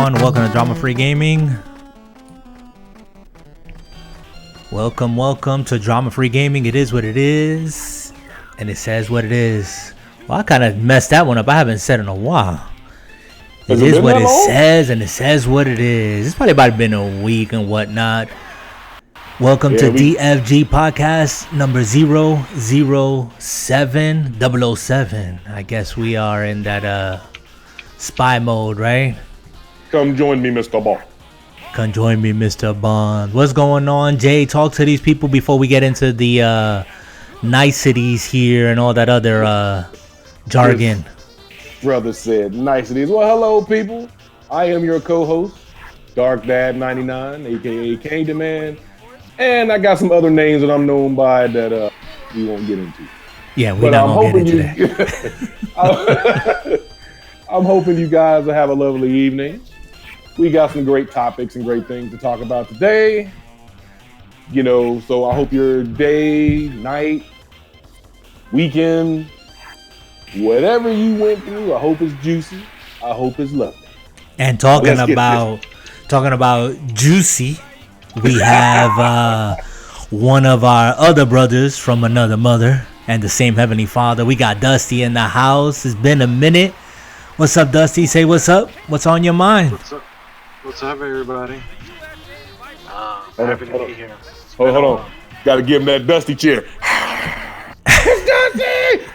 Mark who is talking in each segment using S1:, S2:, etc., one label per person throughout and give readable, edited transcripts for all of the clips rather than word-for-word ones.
S1: everyone. Welcome to Drama Free Gaming. Welcome to Drama Free Gaming. It is what it is, and it says what it is. Well, I kind of messed that one up. I haven't said it in a while. It is what it says, and it says what it is. It's probably about been a week and whatnot. Welcome to DFG podcast number 007. I guess we are in that spy mode, right?
S2: Come join me, Mr. Bond.
S1: Come join me, Mr. Bond. What's going on, Jay? Talk to these people before we get into the niceties here and all that other jargon.
S2: Brother said niceties. Well, hello, people. I am your co-host, Dark Dad 99, aka Candy Man, and I got some other names that I'm known by that we won't get into.
S1: Yeah, we're not gonna get into that.
S2: I'm hoping you guys will have a lovely evening. We got some great topics and great things to talk about today. You know, so I hope your day, night, weekend, whatever you went through, I hope it's juicy. I hope it's lovely.
S1: And talking about juicy, we have one of our other brothers from another mother and the same Heavenly Father. We got Dusty in the house. It's been a minute. What's up, Dusty? Say what's up. What's on your mind?
S3: What's up, everybody? Happy to be here.
S2: Hold on. Got to give him that Dusty chair. It's Dusty!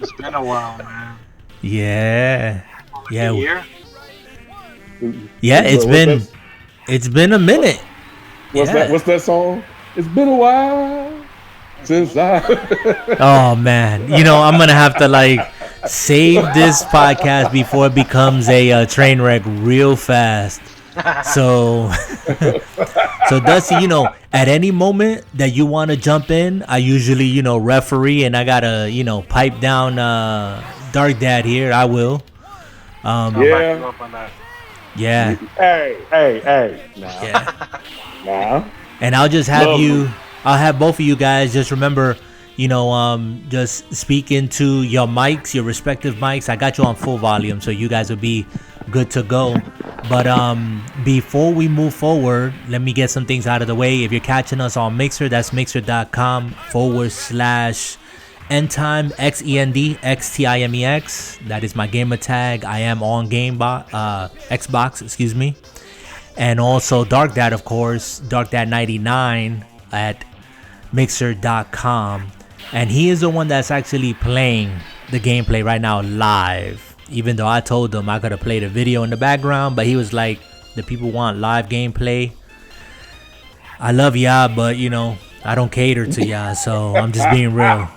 S3: It's been a while, man.
S1: Yeah.
S3: A year?
S1: Yeah, it's been a minute.
S2: What's that song? It's been a while since I...
S1: Oh, man. You know, I'm going to have to, save this podcast before it becomes a train wreck real fast. So Dusty, you know, at any moment that you want to jump in, I usually, referee, and I gotta, pipe down Dark Dad here. I will. Yeah.
S2: Hey. Nah.
S1: And I'll just have I'll have both of you guys just remember, just speak into your mics, your respective mics. I got you on full volume, so you guys will be good to go. But before we move forward, let me get some things out of the way. If you're catching us on Mixer, that's mixer.com/endtime, XENDXTIMEX. That is my gamer tag. I am on Xbox, excuse me. And also Dark Dad, of course, Dark Dad 99 at mixer.com. And he is the one that's actually playing the gameplay right now live. Even though I told him I could have played a video in the background, but he was like, the people want live gameplay. I love y'all, but I don't cater to y'all, so I'm just being real.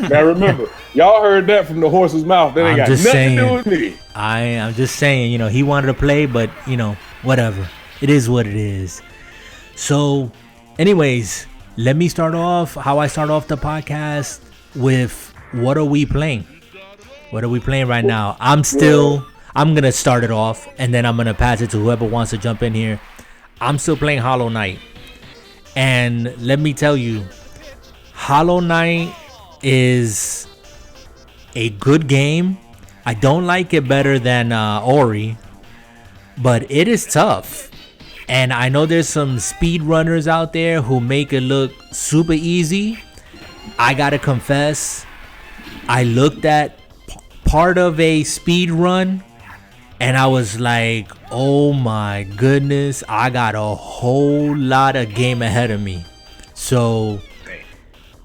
S2: Now remember, y'all heard that from the horse's mouth. That ain't got nothing to do with me.
S1: I'm just saying, he wanted to play, but whatever. It is what it is. So, anyways, let me start off how I start off the podcast with what are we playing? What are we playing right now? I'm going to start it off, and then I'm going to pass it to whoever wants to jump in here. I'm still playing Hollow Knight. And let me tell you, Hollow Knight is a good game. I don't like it better than Ori, but it is tough. And I know there's some speedrunners out there who make it look super easy. I gotta confess, I looked at part of a speed run and I was like, oh my goodness, I got a whole lot of game ahead of me. So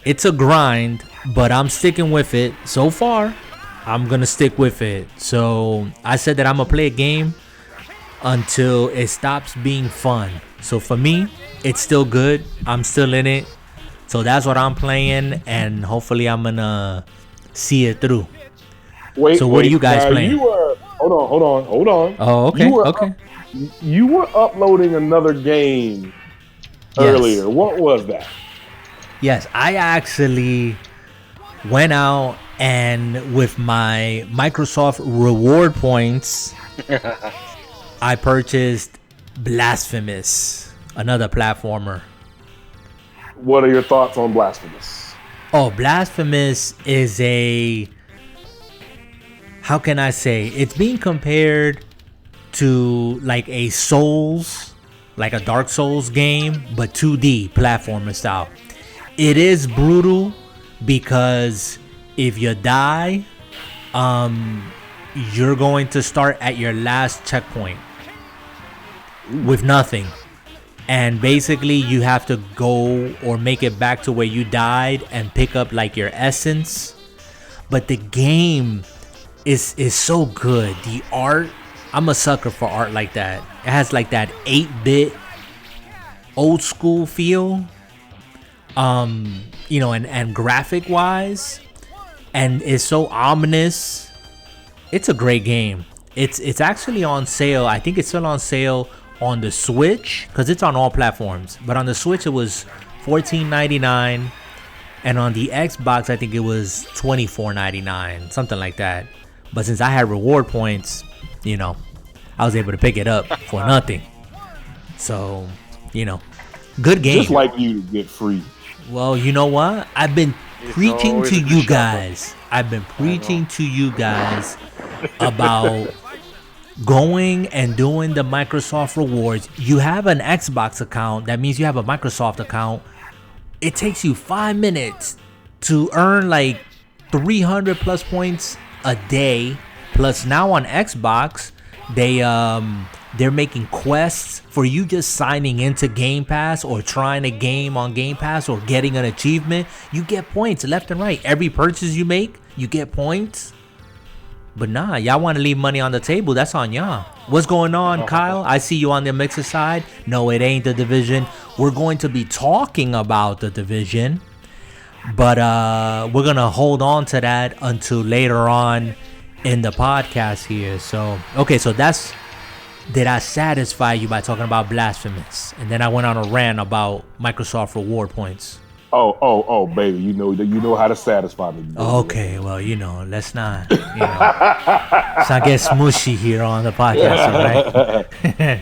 S1: it's a grind, but I'm sticking with it. So far, I'm gonna stick with it. So I said that I'm gonna play a game until it stops being fun. So for me, it's still good. I'm still in it. So that's what I'm playing, and hopefully I'm gonna see it through. So what are you guys playing?
S2: Hold on.
S1: Oh, okay. Okay.
S2: You were uploading another game earlier. What was that?
S1: Yes, I actually went out and with my Microsoft reward points, I purchased Blasphemous, another platformer.
S2: What are your thoughts on Blasphemous?
S1: Oh, Blasphemous is a... How can I say? It's being compared to like a Souls, like a Dark Souls game, but 2D platformer style. It is brutal because if you die, you're going to start at your last checkpoint with nothing. And basically you have to go or make it back to where you died and pick up like your essence. But the game is so good. The art, I'm a sucker for art like that. It has like that 8-bit old school feel. You know, and graphic wise, and it's so ominous. It's a great game. It's actually on sale. I think it's still on sale on the Switch because it's on all platforms. But on the Switch it was $14.99, and on the Xbox I think it was $24.99, something like that. But since I had reward points, you know, I was able to pick it up for nothing. So, you know, good game.
S2: Just like you to get free.
S1: Well, you know what? I've been preaching to you guys. I've been preaching to you guys about going and doing the Microsoft rewards. You have an Xbox account. That means you have a Microsoft account. It takes you 5 minutes to earn like 300 plus points a day. Plus now on Xbox, they're making quests for you just signing into Game Pass or trying a game on Game Pass or getting an achievement. You get points left and right. Every purchase you make, you get points. But nah, y'all want to leave money on the table. That's on y'all. What's going on, Kyle? I see you on the Mixer side. No, it ain't The Division. We're going to be talking about The Division. But we're going to hold on to that until later on in the podcast here. So, okay, so that's... Did I satisfy you by talking about Blasphemous? And then I went on a rant about Microsoft reward points.
S2: Oh, baby, you know how to satisfy me. Baby.
S1: Okay, well, you know, let's not, let's not get smushy here on the podcast, right?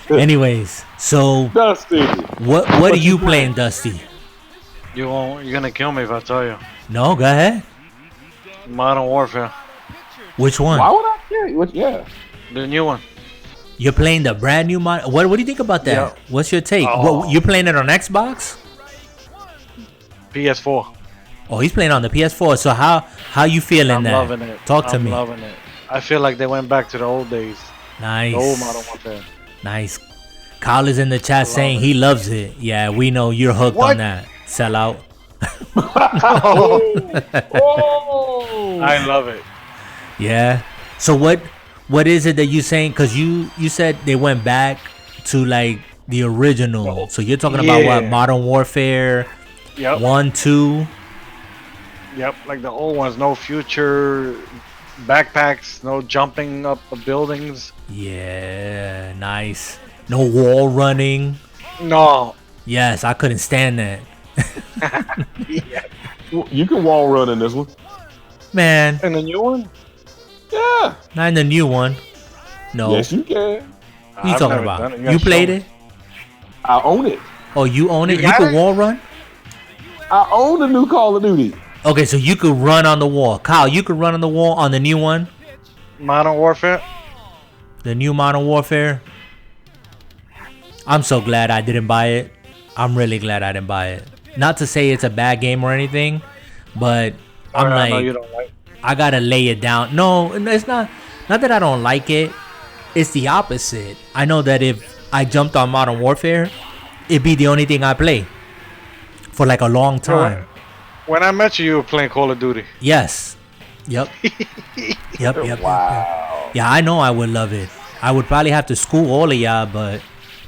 S1: Anyways, so
S2: Dusty,
S1: what are you playing, Dusty?
S3: You're gonna kill me if I tell you.
S1: No, go ahead.
S3: Modern Warfare.
S1: Which one?
S2: Why would I care? Yeah,
S3: The new one.
S1: You're playing the brand new mod. What do you think about that?
S3: Yeah.
S1: What's your take?
S3: Oh.
S1: What, you playing it on Xbox?
S3: PS4.
S1: Oh, he's playing on the PS4. So how you feeling
S3: I'm
S1: that?
S3: loving it.
S1: Talk to me.
S3: I'm loving it. I feel like they went back to the old days.
S1: Nice.
S3: The old Modern Warfare.
S1: Nice. Kyle is in the chat saying he loves it. Yeah, we know you're hooked on that. Sell out.
S2: Oh.
S3: I love it.
S1: Yeah. So what is it that you saying? Because you said they went back to like the original. So you're talking about what? Modern Warfare 1, 2?
S3: Yep, like the old ones. No future backpacks, no jumping up the buildings.
S1: Yeah, nice. No wall running.
S3: No.
S1: Yes, I couldn't stand that.
S2: You can wall run in this one.
S1: Man.
S3: And the new one?
S2: Yeah.
S1: Not in the new one. No.
S2: Yes, you can.
S1: What you talking about? You played it?
S2: I own it.
S1: Oh, you own it? You can wall run?
S2: I own the new Call of Duty.
S1: Okay, so you could run on the wall. Kyle, you could run on the wall on the new one?
S3: Modern Warfare?
S1: The new Modern Warfare? I'm so glad I didn't buy it. I'm really glad I didn't buy it. Not to say it's a bad game or anything, but I'm
S3: I
S1: like,
S3: know you don't like.
S1: I gotta lay it down. No, it's not that I don't like it. It's the opposite. I know that if I jumped on Modern Warfare, it'd be the only thing I play for like a long time.
S3: When I met you, you were playing Call of Duty.
S1: Yes. Yep. Yep.
S2: Wow.
S1: Yeah, I know I would love it. I would probably have to school all of y'all, but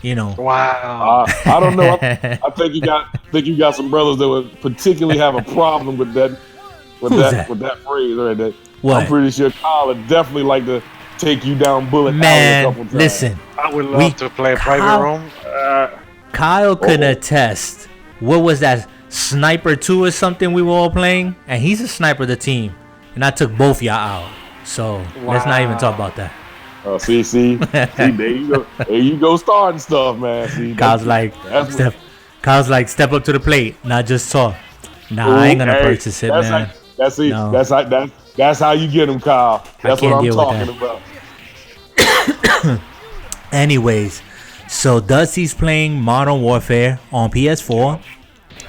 S1: you know.
S3: Wow.
S2: I don't know. I think you got some brothers that would particularly have a problem with that. With that phrase right there.
S1: What?
S2: I'm pretty sure Kyle would definitely like to take you down bullet alley a couple
S1: Man,
S2: times.
S1: listen.
S3: I would love to play a private room.
S1: Kyle can attest. What was that? Sniper 2 or something we were all playing? And he's a sniper of the team. And I took both y'all out. So let's not even talk about that.
S2: See, there you go starting stuff, man. See,
S1: Kyle's like, step up to the plate, not just talk. Nah, I ain't gonna purchase it, man.
S2: That's it.
S1: No.
S2: That's how you get them, Kyle. That's what I'm talking about.
S1: Anyways, so Dusty's playing Modern Warfare on PS4.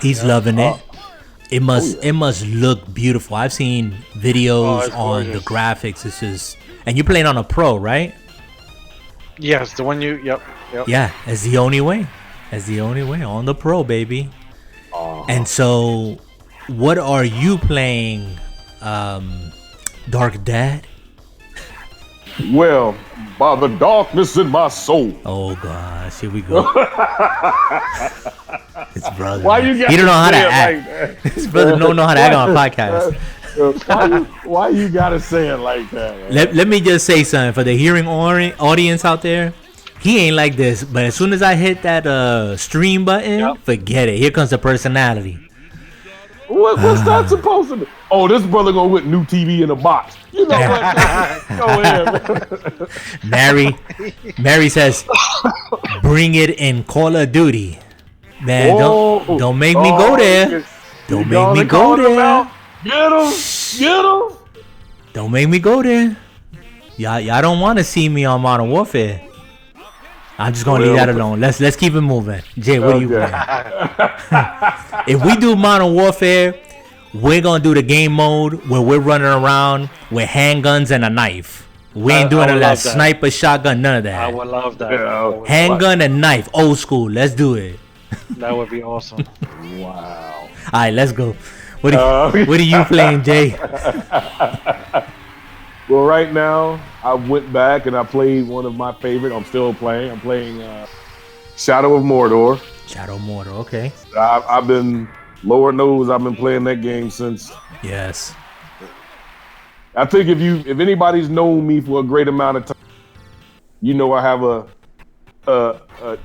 S1: He's loving it. It must look beautiful. I've seen videos on the graphics. It's just, and you're playing on a pro, right?
S3: Yes, the one you. Yep.
S1: Yeah, it's the only way. That's the only way on the pro, baby. And so, what are you playing, Dark Dad?
S2: Well, by the darkness in my soul.
S1: Oh gosh, here we go. His brother.
S2: Why you got
S1: he don't know how to
S2: act?
S1: Like his brother don't know how to act on a podcast.
S2: Why you gotta say it like that?
S1: Let me just say something for the hearing audience out there. He ain't like this, but as soon as I hit that stream button, forget it. Here comes the personality.
S2: What's that supposed to be? Oh, this brother gonna put new TV in a box. You know what? Go ahead, man.
S1: Mary says, bring it in Call of Duty. Man, don't make me go there. Don't make me go there.
S2: Get him.
S1: Don't make me go there. Y'all don't want to see me on Modern Warfare. I'm just gonna leave that alone. Let's keep it moving. Jay, what are you playing? If we do Modern Warfare, we're gonna do the game mode where we're running around with handguns and a knife. We ain't doing that sniper, shotgun, none of that.
S3: I would love that.
S1: Handgun and knife, old school. Let's do it.
S3: That would be awesome.
S2: Wow.
S1: All right, let's go. What are you playing, Jay?
S2: Well, right now, I went back and I played one of my favorite. I'm still playing. I'm playing Shadow of Mordor.
S1: Shadow of Mordor, okay.
S2: I've been, Lord knows, I've been playing that game since.
S1: Yes.
S2: I think if anybody's known me for a great amount of time, you know I have a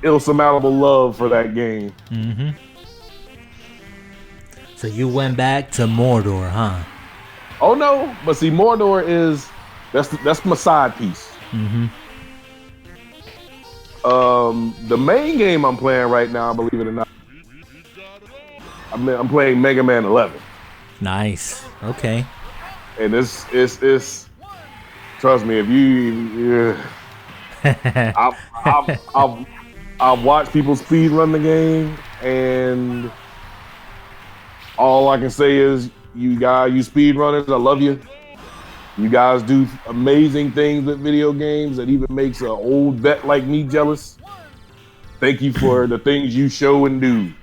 S2: insurmountable love for that game.
S1: Mm-hmm. So you went back to Mordor, huh?
S2: Oh no, but see, Mordor is that's my side piece.
S1: Mm-hmm.
S2: The main game I'm playing right now, believe it or not, I'm playing Mega Man 11.
S1: Nice. Okay.
S2: And it's trust me, if you I've watched people speed run the game, and all I can say is, you guys, you speed runners, I love you. You guys do amazing things with video games that even makes an old vet like me jealous. Thank you for the things you show and do.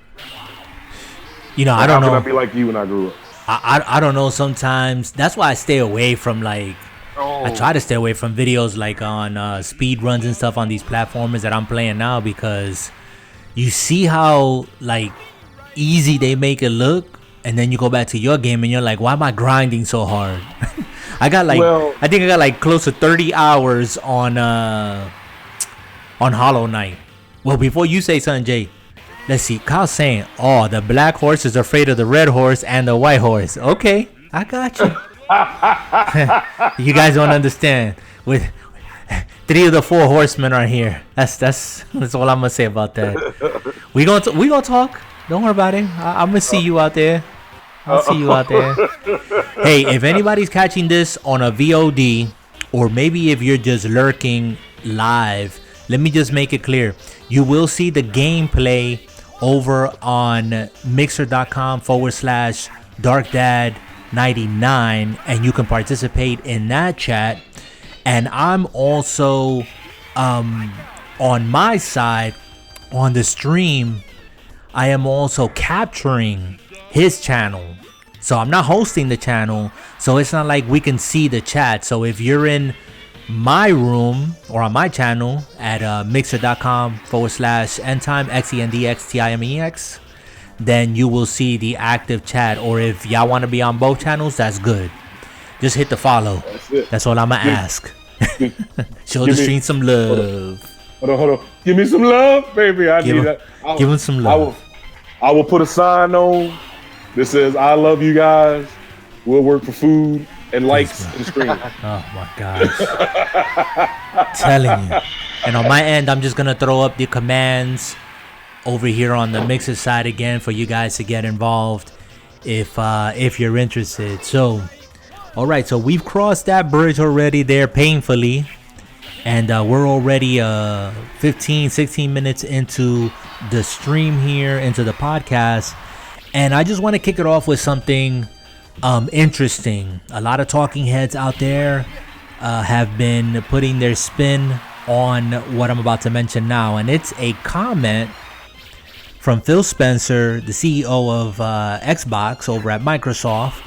S1: You know, I don't know.
S2: How can I be like you when I grew up?
S1: I don't know. Sometimes that's why I stay away from I try to stay away from videos like on speed runs and stuff on these platformers that I'm playing now, because you see how easy they make it look, and then you go back to your game and you're like, why am I grinding so hard? I think I got close to 30 hours on Hollow Knight. Well, before you say something, Jay, let's see. Kyle's saying, oh, the black horse is afraid of the red horse and the white horse. Okay, I got you. You guys don't understand. With 3 of the 4 horsemen are here. That's all I'm gonna say about that. We gonna talk. Don't worry about it. I'm gonna see you out there. I'll see you out there. Hey, if anybody's catching this on a VOD, or maybe if you're just lurking live, let me just make it clear. You will see the gameplay over on mixer.com/darkdad99, and you can participate in that chat. And I'm also on my side on the stream, I am also capturing his channel. So I'm not hosting the channel, so it's not like we can see the chat. So if you're in my room or on my channel at mixer.com/endtime XENDXTIMEX, then you will see the active chat. Or if y'all want to be on both channels, that's good. Just hit the follow. That's all I'ma ask. Show the stream some love.
S2: Hold on. Give me some love, baby. I need that.
S1: Give him some love.
S2: I will put a sign on that says, I love you guys. We'll work for food and likes and streaming.
S1: Oh my gosh. Telling you. And on my end, I'm just going to throw up the commands over here on the Mixer side again for you guys to get involved if you're interested. So, all right. So we've crossed that bridge already there painfully. And we're already 15, 16 minutes into the stream here, into the podcast. And I just want to kick it off with something interesting. A lot of talking heads out there have been putting their spin on what I'm about to mention now. And it's a comment from Phil Spencer, the CEO of Xbox over at Microsoft.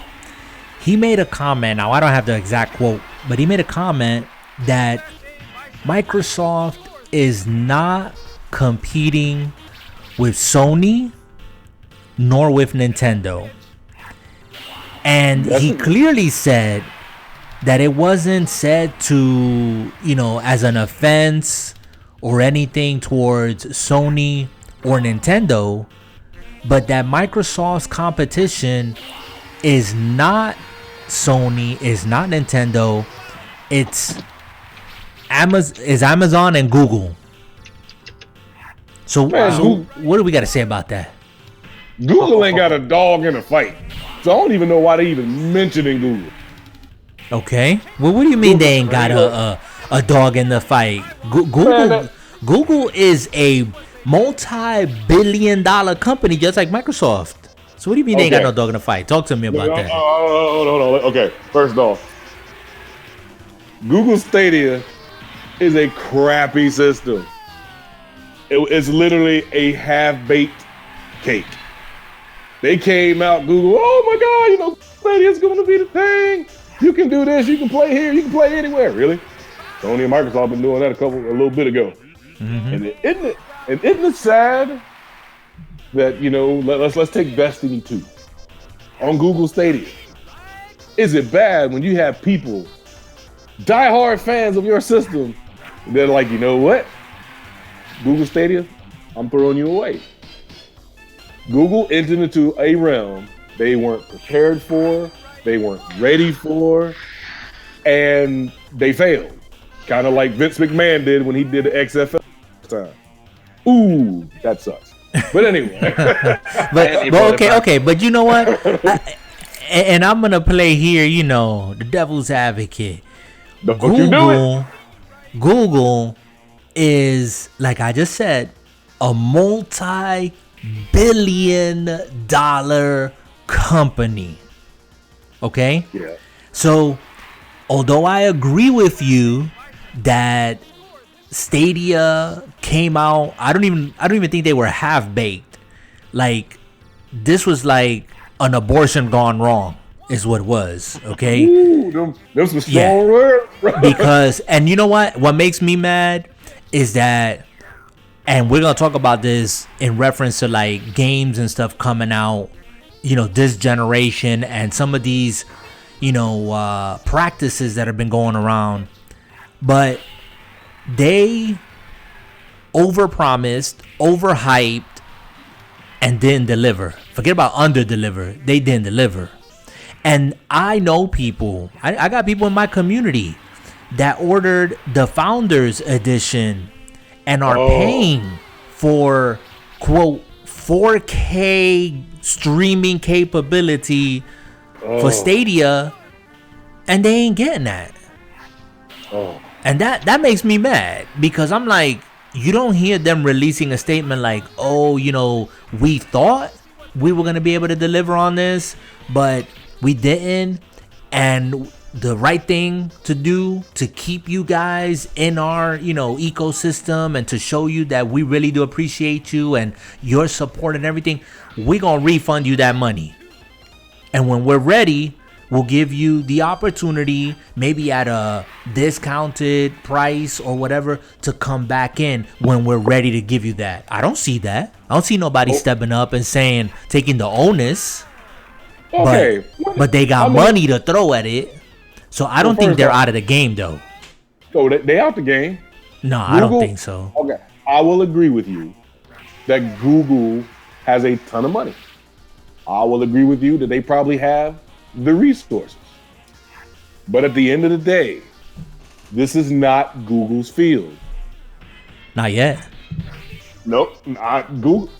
S1: He made a comment. Now, I don't have the exact quote, but he made a comment that Microsoft is not competing with Sony nor with Nintendo. And he clearly said that it wasn't said to, as an offense or anything towards Sony or Nintendo, but that Microsoft's competition is not Sony, is not Nintendo, it's Amazon and Google. So, what do we got to say about that?
S2: Google ain't got a dog in a fight, so I don't even know why they even mentioning Google.
S1: Okay, well, what do you mean they ain't got a dog in the fight? Google is a multi-billion-dollar company just like Microsoft. So what do you mean they ain't got no dog in the fight? Talk to me about that.
S2: No. Okay, first off, Google Stadia is a crappy system. It's literally a half-baked cake. They came out, Google, oh my God, Stadia's going to be the thing. You can do this, you can play here, you can play anywhere. Really? Sony and Microsoft been doing that a little bit ago. Mm-hmm. And isn't it sad that, let's take Destiny 2 on Google Stadia. Is it bad when you have people, diehard fans of your system, they're like, you know what? Google Stadia, I'm throwing you away. Google entered into a realm they weren't prepared for, they weren't ready for, and they failed. Kind of like Vince McMahon did when he did the XFL time. Ooh, that sucks. But anyway.
S1: but okay. But you know what? And I'm gonna play here, the devil's advocate. Google is, like I just said, a multi-billion-dollar company. Okay?
S2: Yeah.
S1: So, although I agree with you that Stadia came out, I don't even think they were half baked. Like, this was like an abortion gone wrong, is what it was. Okay.
S2: Ooh, them some strong words.
S1: Because, and you know what? What makes me mad is that, and we're gonna talk about this in reference to like games and stuff coming out, this generation, and some of these, practices that have been going around, but they overpromised, overhyped, and didn't deliver. Forget about under-deliver. They didn't deliver. And I know people, I got people in my community that ordered the Founders Edition and are paying for, quote, 4K streaming capability for Stadia, and they ain't getting that. And that makes me mad, because I'm like, you don't hear them releasing a statement like, we thought we were going to be able to deliver on this, but we didn't. And the right thing to do to keep you guys in our, ecosystem, and to show you that we really do appreciate you and your support and everything, we're going to refund you that money. And when we're ready, we'll give you the opportunity, maybe at a discounted price or whatever, to come back in when we're ready to give you that. I don't see that. I don't see nobody stepping up and saying, taking the onus.
S2: Okay.
S1: But they got money to throw at it. So I don't think they're out of the game, though.
S2: So they out the game.
S1: No, Google, I don't think so.
S2: Okay. I will agree with you that Google has a ton of money. I will agree with you that they probably have the resources. But at the end of the day, this is not Google's field.
S1: Not yet.
S2: Nope, not Google.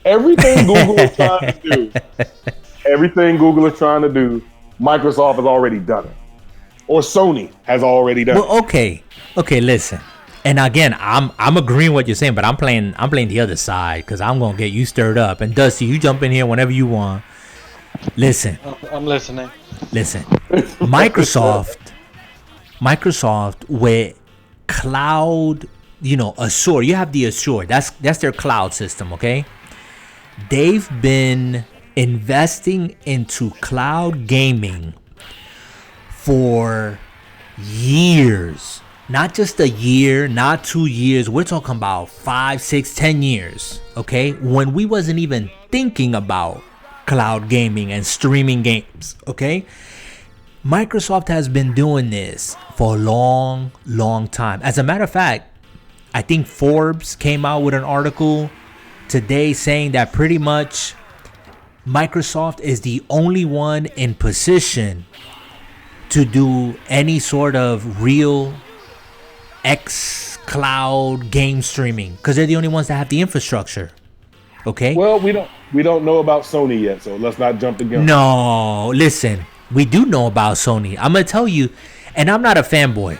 S2: Everything Google is trying to do, Microsoft has already done it. or Sony has already done.
S1: Well, okay, listen. And again, I'm agreeing with what you're saying, but I'm playing the other side because I'm gonna get you stirred up. And Dusty, you jump in here whenever you want. Listen,
S3: I'm listening.
S1: listen. Microsoft with cloud, Azure. You have the Azure. That's their cloud system. Okay, they've been investing into cloud gaming for years. Not just a year, not 2 years. We're talking about 5, 6, 10 years. Okay, when we wasn't even thinking about cloud gaming and streaming games. Okay, Microsoft has been doing this for a long, long time. As a matter of fact, I think Forbes came out with an article today saying that pretty much Microsoft is the only one in position to do any sort of real X cloud game streaming because they're the only ones that have the infrastructure. Okay.
S2: Well, we don't know about Sony yet, so let's not jump the gun.
S1: No, listen, we do know about Sony. I'm gonna tell you, and I'm not a fanboy.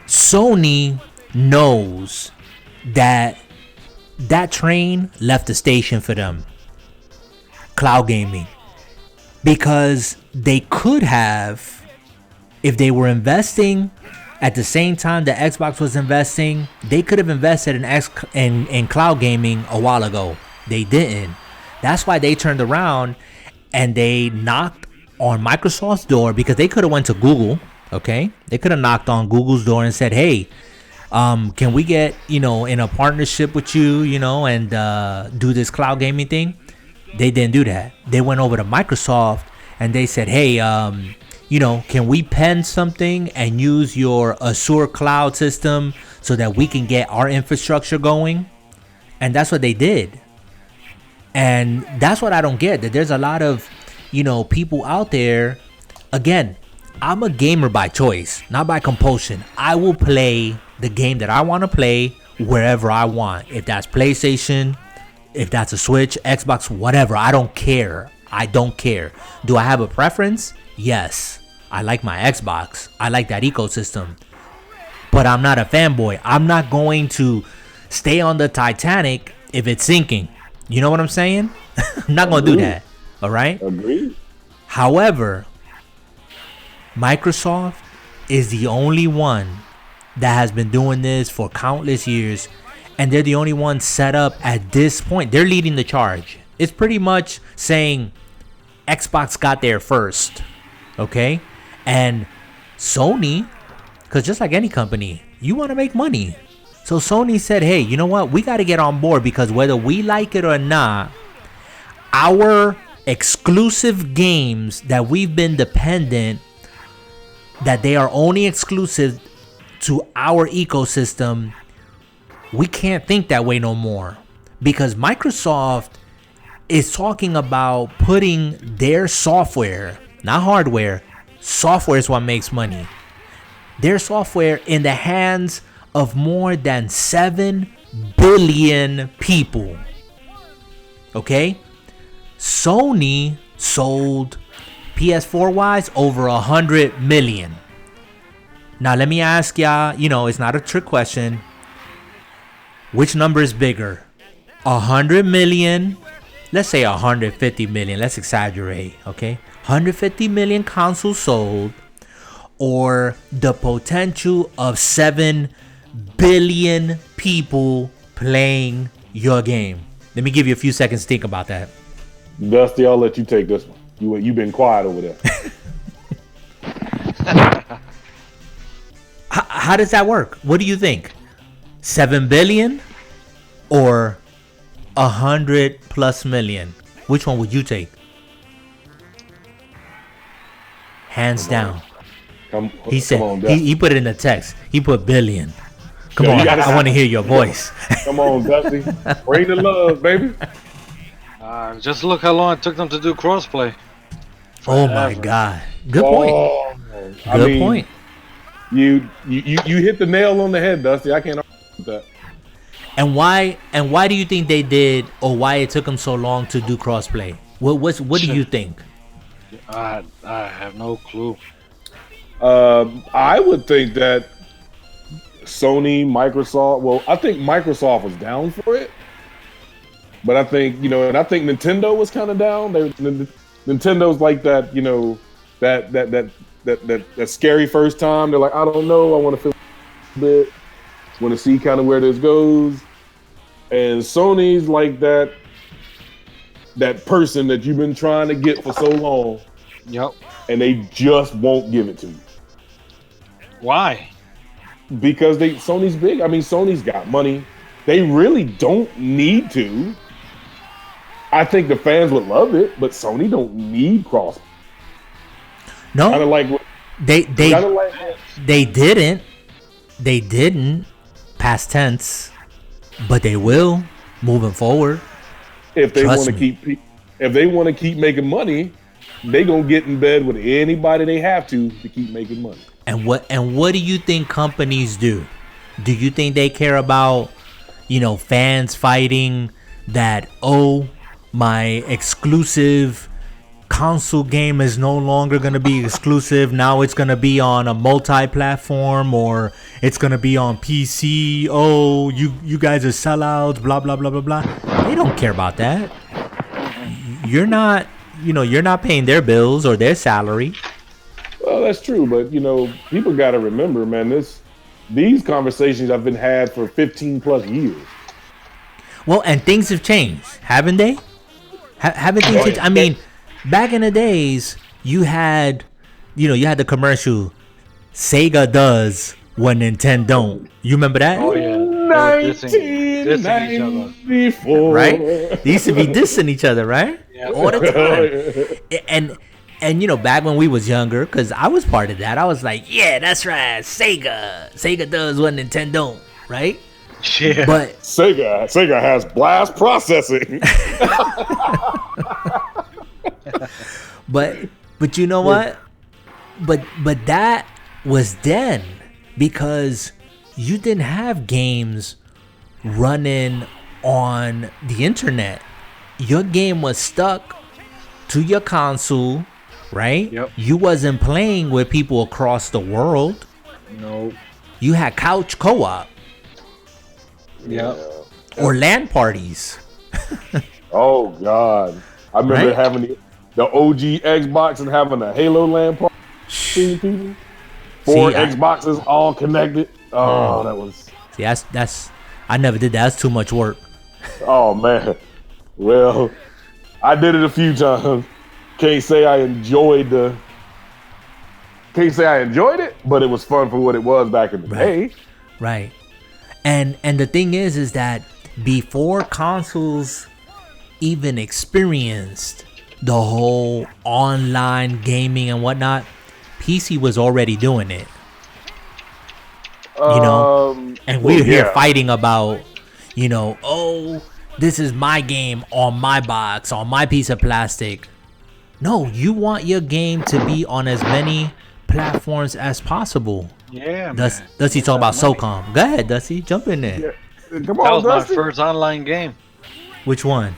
S1: Sony knows that train left the station for them. Cloud gaming, because they could have, if they were investing at the same time that Xbox was investing, they could have invested in cloud gaming a while ago. They didn't. That's why they turned around and they knocked on Microsoft's door, because they could have went to Google. Okay, they could have knocked on Google's door and said, "Hey, can we get in a partnership with you, and do this cloud gaming thing?" They didn't do that. They went over to Microsoft and they said, "Hey, can we pen something and use your Azure cloud system so that we can get our infrastructure going?" And that's what they did. And that's what I don't get, that there's a lot of, people out there. Again, I'm a gamer by choice, not by compulsion. I will play the game that I want to play wherever I want. If that's PlayStation, if that's a Switch, Xbox, whatever, I don't care. Do I have a preference? Yes. I like my Xbox. I like that ecosystem. But I'm not a fanboy. I'm not going to stay on the Titanic if it's sinking. You know what I'm saying? I'm not going to do that. All right?
S2: Agreed.
S1: However, Microsoft is the only one that has been doing this for countless years, and they're the only one set up at this point. They're leading the charge. It's pretty much saying Xbox got there first, okay? And Sony, because just like any company, you want to make money. So Sony said, hey, you know what? We got to get on board, because whether we like it or not, our exclusive games that we've been dependent, that they are only exclusive to our ecosystem, we can't think that way no more. Because Microsoft is talking about putting their software, not hardware, software is what makes money, their software in the hands of more than 7 billion people. Okay? Sony sold, PS4 wise, over 100 million. Now let me ask y'all, it's not a trick question. Which number is bigger? 100 million? Let's say 150 million. Let's exaggerate, okay? 150 million consoles sold, or the potential of 7 billion people playing your game? Let me give you a few seconds to think about that.
S2: Dusty, I'll let you take this one. You've been quiet over there.
S1: How does that work? What do you think? 7 billion or 100+ million? Which one would you take? Hands down. He said he put it in the text. He put billion. Come on, I want to hear your voice.
S2: Come on, Dusty. Bring the love, baby.
S3: Just look how long it took them to do crossplay.
S1: Oh my God! Good point. Good point.
S2: You hit the nail on the head, Dusty. I can't argue with that.
S1: And why do you think they did, or why it took them so long to do crossplay? What do you think?
S3: I have no clue.
S2: I would think that Sony, Microsoft. Well, I think Microsoft was down for it, but I think and I think Nintendo was kind of down. Nintendo's like that, that scary first time. They're like, I don't know, I want to feel a bit, want to see kind of where this goes. And Sony's like that person that you've been trying to get for so long.
S3: Yep.
S2: And they just won't give it to you.
S3: Why?
S2: Because Sony's big. I mean, Sony's got money. They really don't need to. I think the fans would love it, but Sony don't need cross.
S1: No,
S2: kind of like
S1: they didn't past tense, but they will moving forward.
S2: If they want to keep making money, they gonna get in bed with anybody they have to keep making money.
S1: And what do you think companies do? Do you think they care about, fans fighting that, oh, my exclusive console game is no longer going to be exclusive. Now it's going to be on a multi-platform, or it's going to be on PC. Oh, you guys are sellouts, blah, blah, blah, blah, blah. They don't care about that. You're not paying their bills or their salary.
S2: Well, that's true, but people got to remember, man, these conversations have been had for 15 plus years.
S1: Well, and things have changed, haven't they? Haven't things changed? I mean, back in the days, you had the commercial, Sega does what Nintendo don't. You remember that?
S3: Oh yeah.
S2: 1994.
S1: Right? They used to be dissing each other, right?
S3: Yeah.
S1: All the time. And back when we was younger, because I was part of that, I was like, yeah, that's right, Sega does what Nintendo don't, right?
S3: Yeah.
S2: But Sega has blast processing.
S1: but you know what? But that was then, because you didn't have games running on the internet. Your game was stuck to your console, right?
S3: Yep.
S1: You wasn't playing with people across the world.
S3: No.
S1: You had couch co-op.
S3: Yep.
S1: Or LAN parties.
S2: Oh God, I remember having the OG Xbox and having a Halo LAN party. People, four Xboxes all connected. Oh, that was.
S1: See, that's. I never did that. That's too much work.
S2: Oh man. Well, I did it a few times. Can't say I enjoyed it, but it was fun for what it was back in the day.
S1: Right. And the thing is that before consoles even experienced the whole online gaming and whatnot, PC was already doing it. And we're here fighting about, oh, this is my game on my box, on my piece of plastic. No, you want your game to be on as many platforms as possible.
S3: Yeah, man.
S1: Dusty talking about SOCOM. Go ahead, Dusty. Jump in there.
S2: Yeah. Come on,
S3: that was
S2: Dusty.
S3: my first online game.
S1: Which one?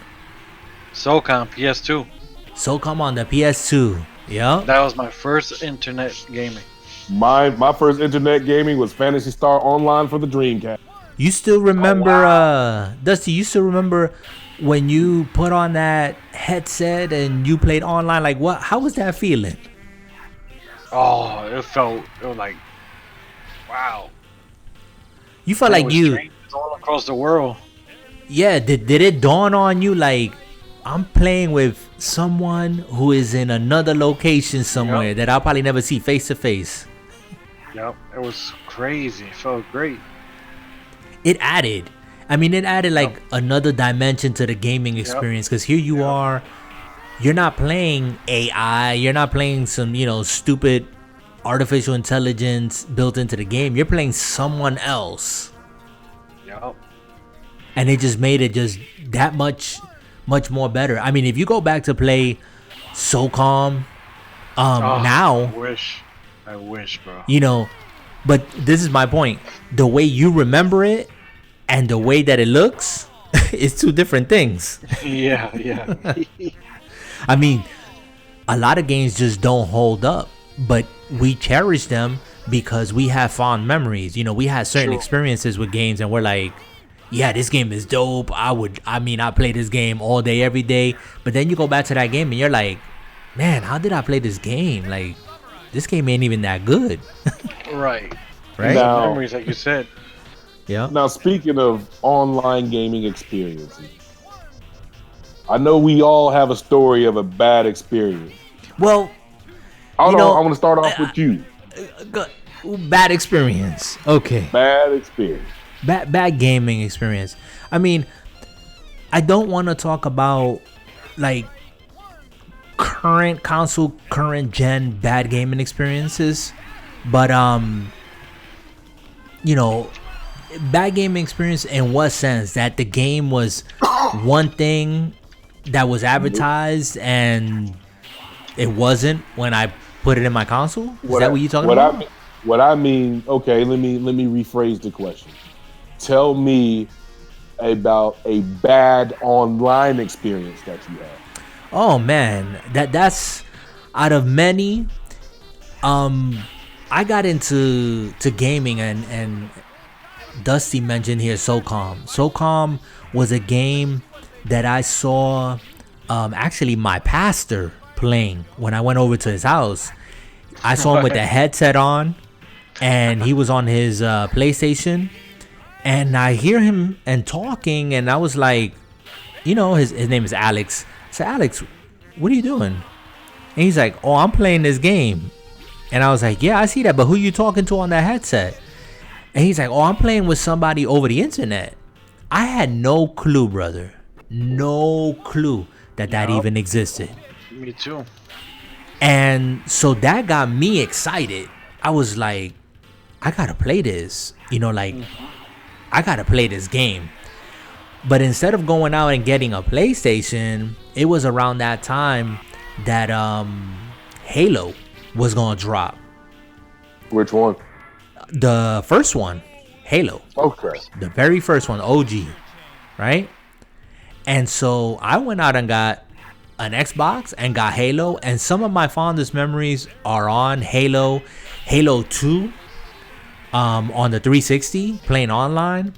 S3: SOCOM, PS2.
S1: SOCOM on the PS2. Yeah.
S3: That was my first internet gaming.
S2: My first internet gaming was Phantasy Star Online for the Dreamcast.
S1: You still remember, Dusty, you still remember when you put on that headset and you played online? Like, how was that feeling?
S3: Oh, it was like, wow.
S1: You felt like
S3: strangers all across the world.
S1: Yeah, did it dawn on you like, I'm playing with someone who is in another location somewhere that I'll probably never see face to face?
S3: Yep, it was crazy. It felt great.
S1: It added like another dimension to the gaming experience, because here you are, you're not playing AI, you're not playing some stupid artificial intelligence built into the game. You're playing someone else.
S3: Yep.
S1: And it just made it just that much more better. I mean, if you go back to play SOCOM now,
S3: I wish, bro.
S1: But this is my point. The way you remember it and the way that it looks is two different things.
S3: Yeah.
S1: I mean, a lot of games just don't hold up. But we cherish them because we have fond memories. You know, we had certain experiences with games, and we're like, yeah, this game is dope. I play this game all day, every day. But then you go back to that game and you're like, man, how did I play this game? Like, this game ain't even that good.
S3: Right.
S1: Right?
S2: Now,
S3: Memories, like you said.
S1: Yeah.
S2: now, speaking of online gaming experiences, I know we all have a story of a bad experience.
S1: Well,
S2: I
S1: know,
S2: want to start off with you.
S1: bad experience. Okay.
S2: Bad experience.
S1: Bad gaming experience. I mean, I don't want to talk about like current console, current gen bad gaming experiences, but you know, bad gaming experience in what sense? That the game was one thing that was advertised and it wasn't when I put it in my console. Is that what you're talking about?
S2: What I mean, okay, let me rephrase the question. Tell me about a bad online experience that you had.
S1: Oh man, that's out of many. I got into gaming and Dusty mentioned here SOCOM. SOCOM was a game that I saw actually my pastor playing when I went over to his house. I saw him with the headset on and he was on his PlayStation, and I hear him and talking, and I was like, you know, his name is Alex. I said, Alex, what are you doing? And he's like, oh, I'm playing this game. And I was like, yeah, I see that, but who you talking to on that headset? And he's like, oh, I'm playing with somebody over the internet. I had no clue, brother. No clue that even existed.
S3: Me too.
S1: And so that got me excited. I was like, I gotta play this. You know, like, I gotta play this game. But instead of going out and getting a PlayStation, it was around that time that Halo was gonna drop.
S2: Which one?
S1: The first one, Halo.
S2: Okay.
S1: The very first one, OG, right? And so I went out and got an Xbox and got Halo, and some of my fondest memories are on Halo 2, on the 360, playing online.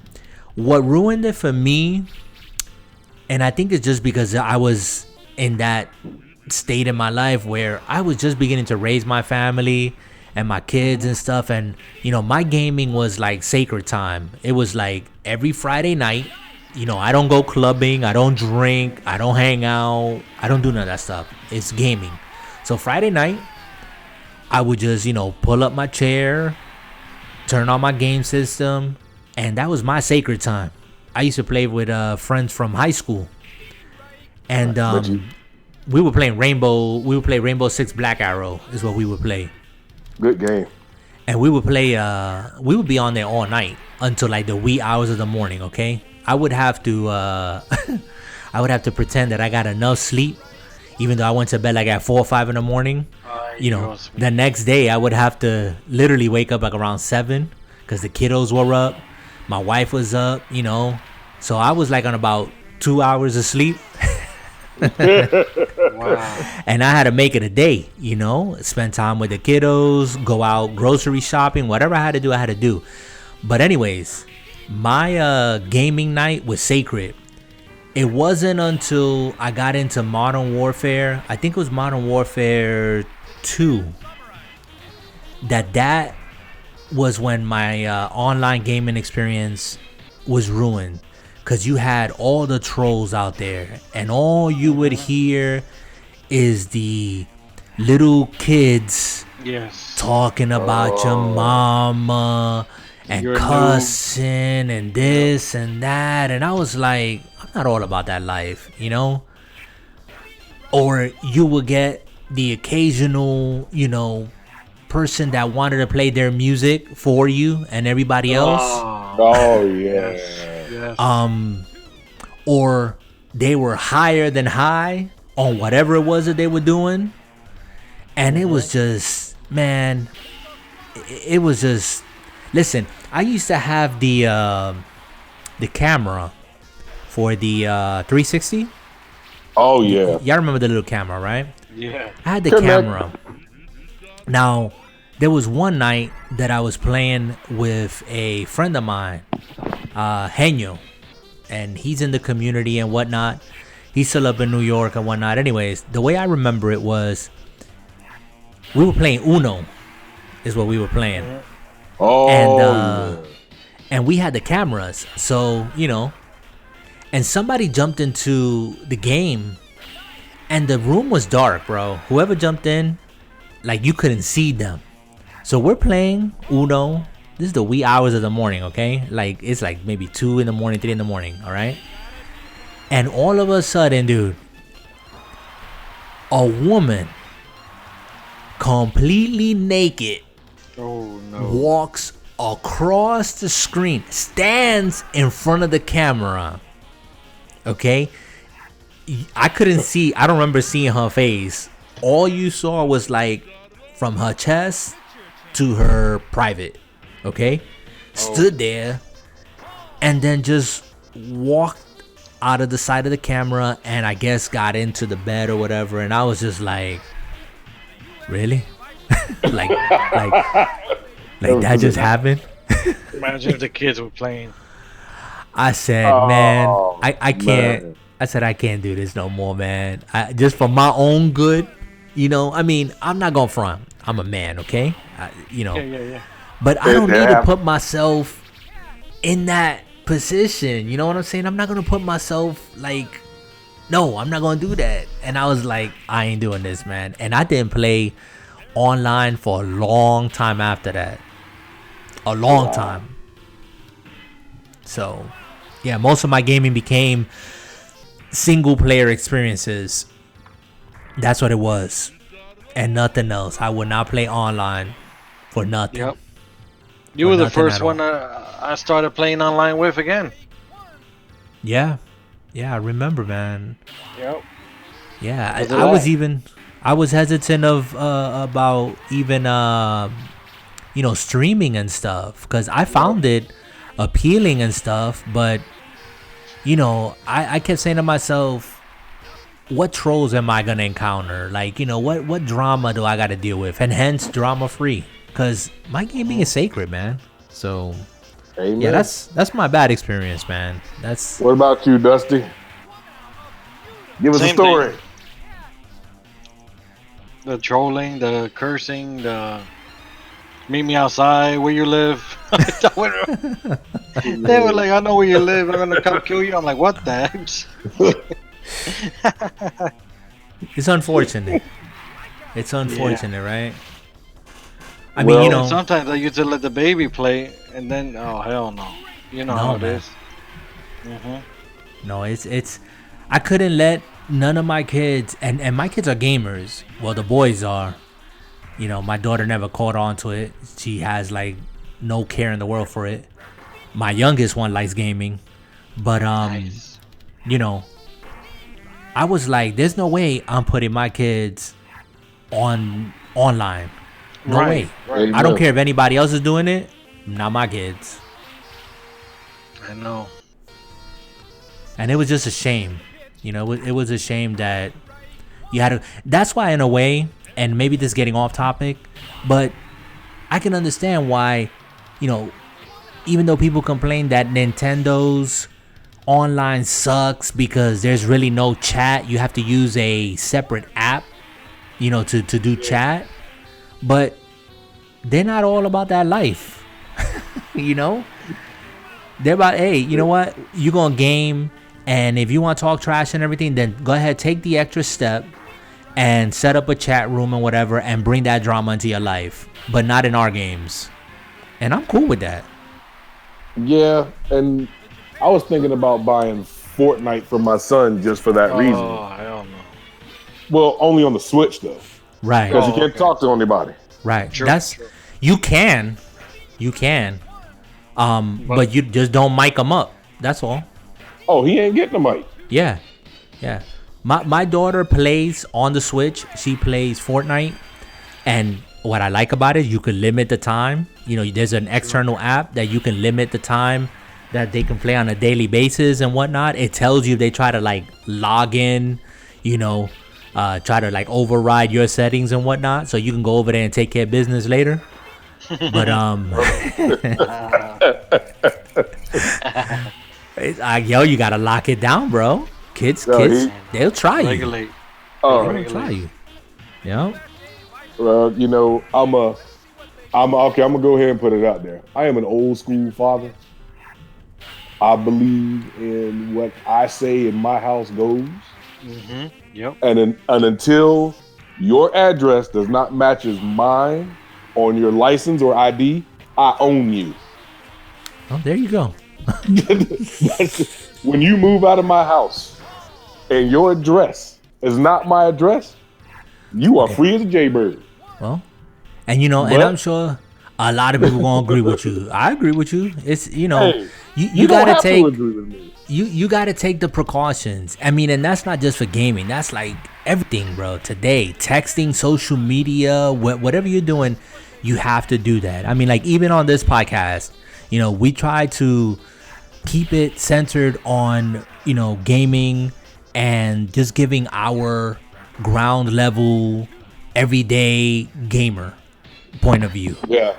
S1: What ruined it for me, and I think it's just because I was in that state in my life where I was just beginning to raise my family and my kids and stuff, and you know, my gaming was like sacred time. It was like every Friday night. You know, I don't go clubbing, I don't drink, I don't hang out, I don't do none of that stuff. It's gaming. So Friday night, I would just, you know, pull up my chair, turn on my game system, and that was my sacred time. I used to play with friends from high school, and we were playing Rainbow. We would play Rainbow Six Black Arrow is what we would play.
S2: Good game.
S1: And we would play. We would be on there all night until like the wee hours of the morning. Okay, I would have to. I would have to pretend that I got enough sleep, even though I went to bed like at 4 or 5 in the morning. You know, the next day I would have to literally wake up like around 7 because the kiddos were up. My wife was up, you know, so I was like on about 2 hours of sleep.
S3: Wow.
S1: And I had to make it a day, you know, spend time with the kiddos, go out grocery shopping, whatever I had to do, I had to do. But anyways, my gaming night was sacred. It wasn't until I got into Modern Warfare, I think it was Modern Warfare 2, that was when my online gaming experience was ruined. Because you had all the trolls out there, and all you would hear is the little kids talking about your mama and you're cussing and this and that. And I was like, I'm not all about that life, you know? Or you would get the occasional, you know, person that wanted to play their music for you and everybody else.
S2: Oh yeah.
S3: Yes.
S1: Or they were higher than high on whatever it was that they were doing, and it was just, man, it was just. Listen, I used to have the camera for the 360.
S2: Oh yeah.
S1: Y'all remember the little camera, right?
S3: Yeah.
S1: I had the camera. Now, there was one night that I was playing with a friend of mine, Henyo, and he's in the community and whatnot. He's still up in New York and whatnot. Anyways, the way I remember it was we were playing Uno, is what we were playing.
S2: Oh,
S1: and we had the cameras, so and somebody jumped into the game, and the room was dark, bro. Whoever jumped in, like, you couldn't see them. So we're playing Uno. This is the wee hours of the morning, okay? Like, it's like maybe 2 in the morning, 3 in the morning, all right? And all of a sudden, dude, a woman, completely naked, walks across the screen, stands in front of the camera, okay? I couldn't see, I don't remember seeing her face. All you saw was like from her chest to her private, okay? Stood there and then just walked out of the side of the camera and I guess got into the bed or whatever. And I was just like, really? like that just happened?
S3: Imagine if the kids were playing.
S1: I said, man, I can't. Man. I said, I can't do this no more, man. Just for my own good, I mean, I'm not going to front. I'm a man, okay?
S3: Yeah.
S1: But I don't need to put myself in that position. You know what I'm saying? I'm not going to put myself like, no, I'm not going to do that. And I was like, I ain't doing this, man. And I didn't play online for a long time after that. A long time. So, yeah, most of my gaming became single player experiences. That's what it was. And nothing else. I would not play online for nothing.
S3: Yep. You were the first one I started playing online with again.
S1: Yeah. Yeah, I remember, man.
S3: Yep.
S1: Yeah, I was hesitant about even streaming and stuff, because I found it appealing and stuff, but I kept saying to myself, what trolls am I gonna encounter? Like, what drama do I gotta deal with? And hence drama free, because my gaming is sacred, man. So
S2: amen.
S1: Yeah, that's my bad experience, man.
S2: What about you, Dusty? Give us a story.
S3: Thing. The trolling, the cursing, the meet me outside where you live. They were like, I know where you live. I'm gonna come kill you. I'm like, what the heck?
S1: It's unfortunate. Right? I mean,
S3: sometimes I used to let the baby play, and then hell no, how it is.
S1: No, it's. I couldn't let none of my kids, and my kids are gamers. Well, the boys are. My daughter never caught on to it. She has like no care in the world for it. My youngest one likes gaming, but
S3: nice.
S1: I was like, there's no way I'm putting my kids online. No way. Right. I don't care if anybody else is doing it. Not my kids.
S3: I know.
S1: And it was just a shame. It was a shame that you had to. That's why, in a way, and maybe this is getting off topic, but I can understand why, even though people complain that Nintendo's online sucks because there's really no chat, you have to use a separate app, to do chat, but they're not all about that life. They're about, hey, you know what, you're gonna game, and if you want to talk trash and everything, then go ahead, take the extra step and set up a chat room and whatever, and bring that drama into your life, but not in our games. And I'm cool with that.
S2: Yeah, and I was thinking about buying Fortnite for my son just for that reason.
S3: Oh, hell no.
S2: Well, only on the Switch though.
S1: Right.
S2: Because you can't talk to anybody.
S1: Right. True. You can, but you just don't mic them up. That's all.
S2: Oh, he ain't getting the mic.
S1: Yeah. My daughter plays on the Switch. She plays Fortnite, and what I like about it, you can limit the time. There's an external app that you can limit the time that they can play on a daily basis and whatnot. It tells you if they try to like log in, try to like override your settings and whatnot, so you can go over there and take care of business later. But yo, you gotta lock it down, bro. Kids, they'll try you.
S3: Regulate.
S1: They'll try you. Yeah.
S2: Well, you know, I'm okay. I'm gonna go ahead and put it out there. I am an old school father. I believe in what I say in my house goes.
S3: Mm-hmm. Yep.
S2: And until your address does not matches mine on your license or ID, I own you.
S1: Oh, there you go.
S2: When you move out of my house and your address is not my address, you are free as a jaybird.
S1: Well, and and I'm sure a lot of people gonna agree with you. I agree with you. It's
S2: Hey,
S1: you
S2: don't
S1: gotta
S2: have
S1: take
S2: to agree with me.
S1: you gotta take the precautions. I mean, and that's not just for gaming. That's like everything, bro. Today, texting, social media, whatever you're doing, you have to do that. I mean, like even on this podcast, we try to keep it centered on gaming and just giving our ground level everyday gamer point of view.
S2: Yeah.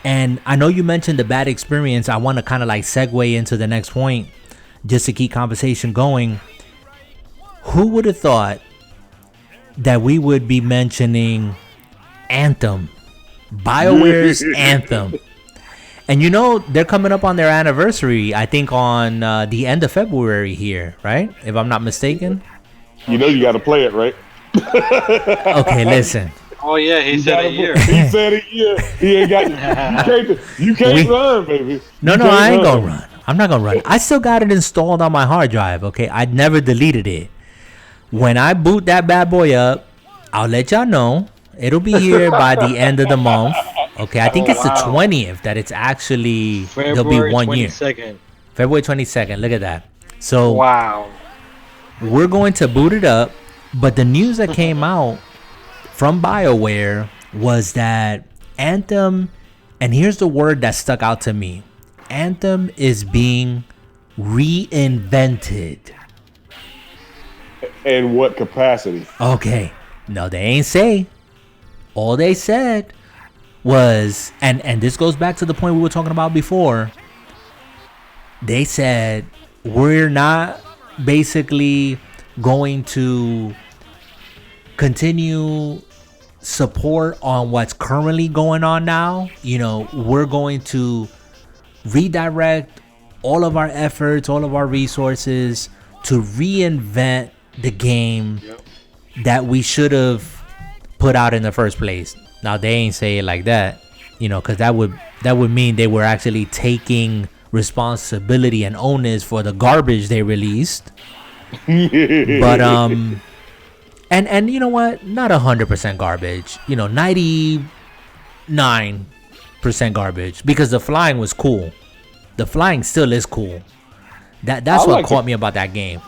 S1: And I know you mentioned the bad experience. I want to kind of like segue into the next point just to keep conversation going. Who would have thought that we would be mentioning Anthem, BioWare's Anthem? And they're coming up on their anniversary, I think on the end of February here, right? If I'm not mistaken.
S2: You got to play it, right?
S1: Okay, listen.
S3: Oh yeah, he said a year.
S2: He said a year. He ain't got you can't run, baby.
S1: No, I ain't gonna run. I'm not gonna run. I still got it installed on my hard drive, okay? I never deleted it. When I boot that bad boy up, I'll let y'all know. It'll be here by the end of the month. Okay, I think it's the 20th that it's actually there'll be 1 year. February 22nd. Look at that. So
S3: wow.
S1: We're going to boot it up, but the news that came out from BioWare was that Anthem, and here's the word that stuck out to me, Anthem is being reinvented.
S2: In what capacity?
S1: Okay, no, they ain't say. All they said was, and this goes back to the point we were talking about before, they said we're not basically going to continue support on what's currently going on now. We're going to redirect all of our efforts, all of our resources to reinvent the game that we should have put out in the first place. Now they ain't say it like that, because that would mean they were actually taking responsibility and onus for the garbage they released. But and you know what? Not 100% garbage. 99% garbage, because the flying was cool. The flying still is cool. That's what caught me about that game.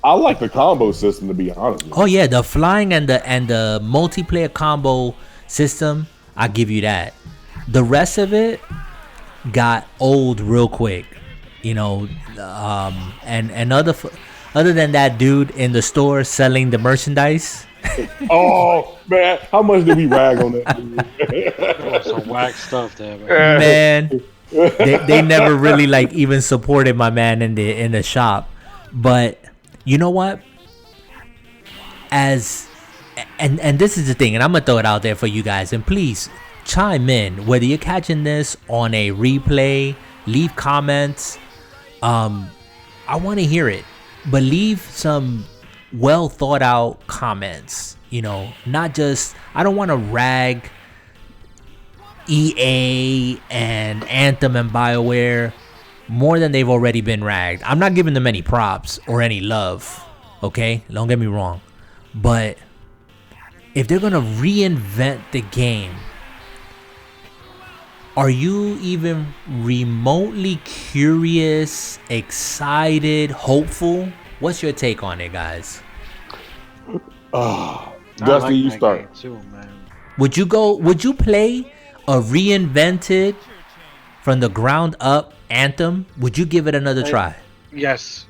S2: I like the combo system, to be honest.
S1: Oh yeah, the flying and the multiplayer combo system, I give you that. The rest of it got old real quick, and other than that dude in the store selling the merchandise.
S2: Oh man, how much did we rag on that dude?
S3: Some whack stuff there, man.
S1: they never really like even supported my man in the shop. But you know what? And this is the thing, and I'm gonna throw it out there for you guys, and please chime in whether you're catching this on a replay. Leave comments. I want to hear it, but leave some well thought out comments. Not just, I don't want to rag EA and Anthem and BioWare more than they've already been ragged. I'm not giving them any props or any love, okay? Don't get me wrong. But if they're going to reinvent the game, are you even remotely curious, excited, hopeful? What's your take on it, guys?
S2: Dusty, you start.
S3: Too, man.
S1: Would you play a reinvented from the ground up Anthem? Would you give it another try?
S3: Yes.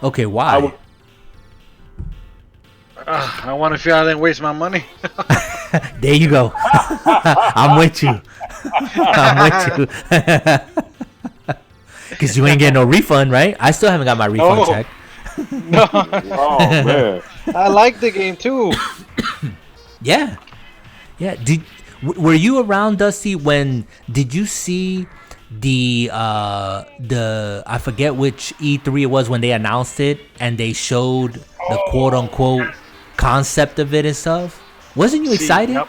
S1: Okay, why?
S3: I want to feel I didn't waste my money.
S1: There you go. I'm with you. I'm with you. Because you ain't getting no refund, right? I still haven't got my refund
S3: No.
S1: check.
S3: No,
S2: Oh man.
S3: I like the game too.
S1: Yeah. Yeah. Were you around, Dusty, when did you see the I forget which E3 it was when they announced it and they showed the quote unquote concept of it and stuff? Wasn't you excited?
S3: Yep.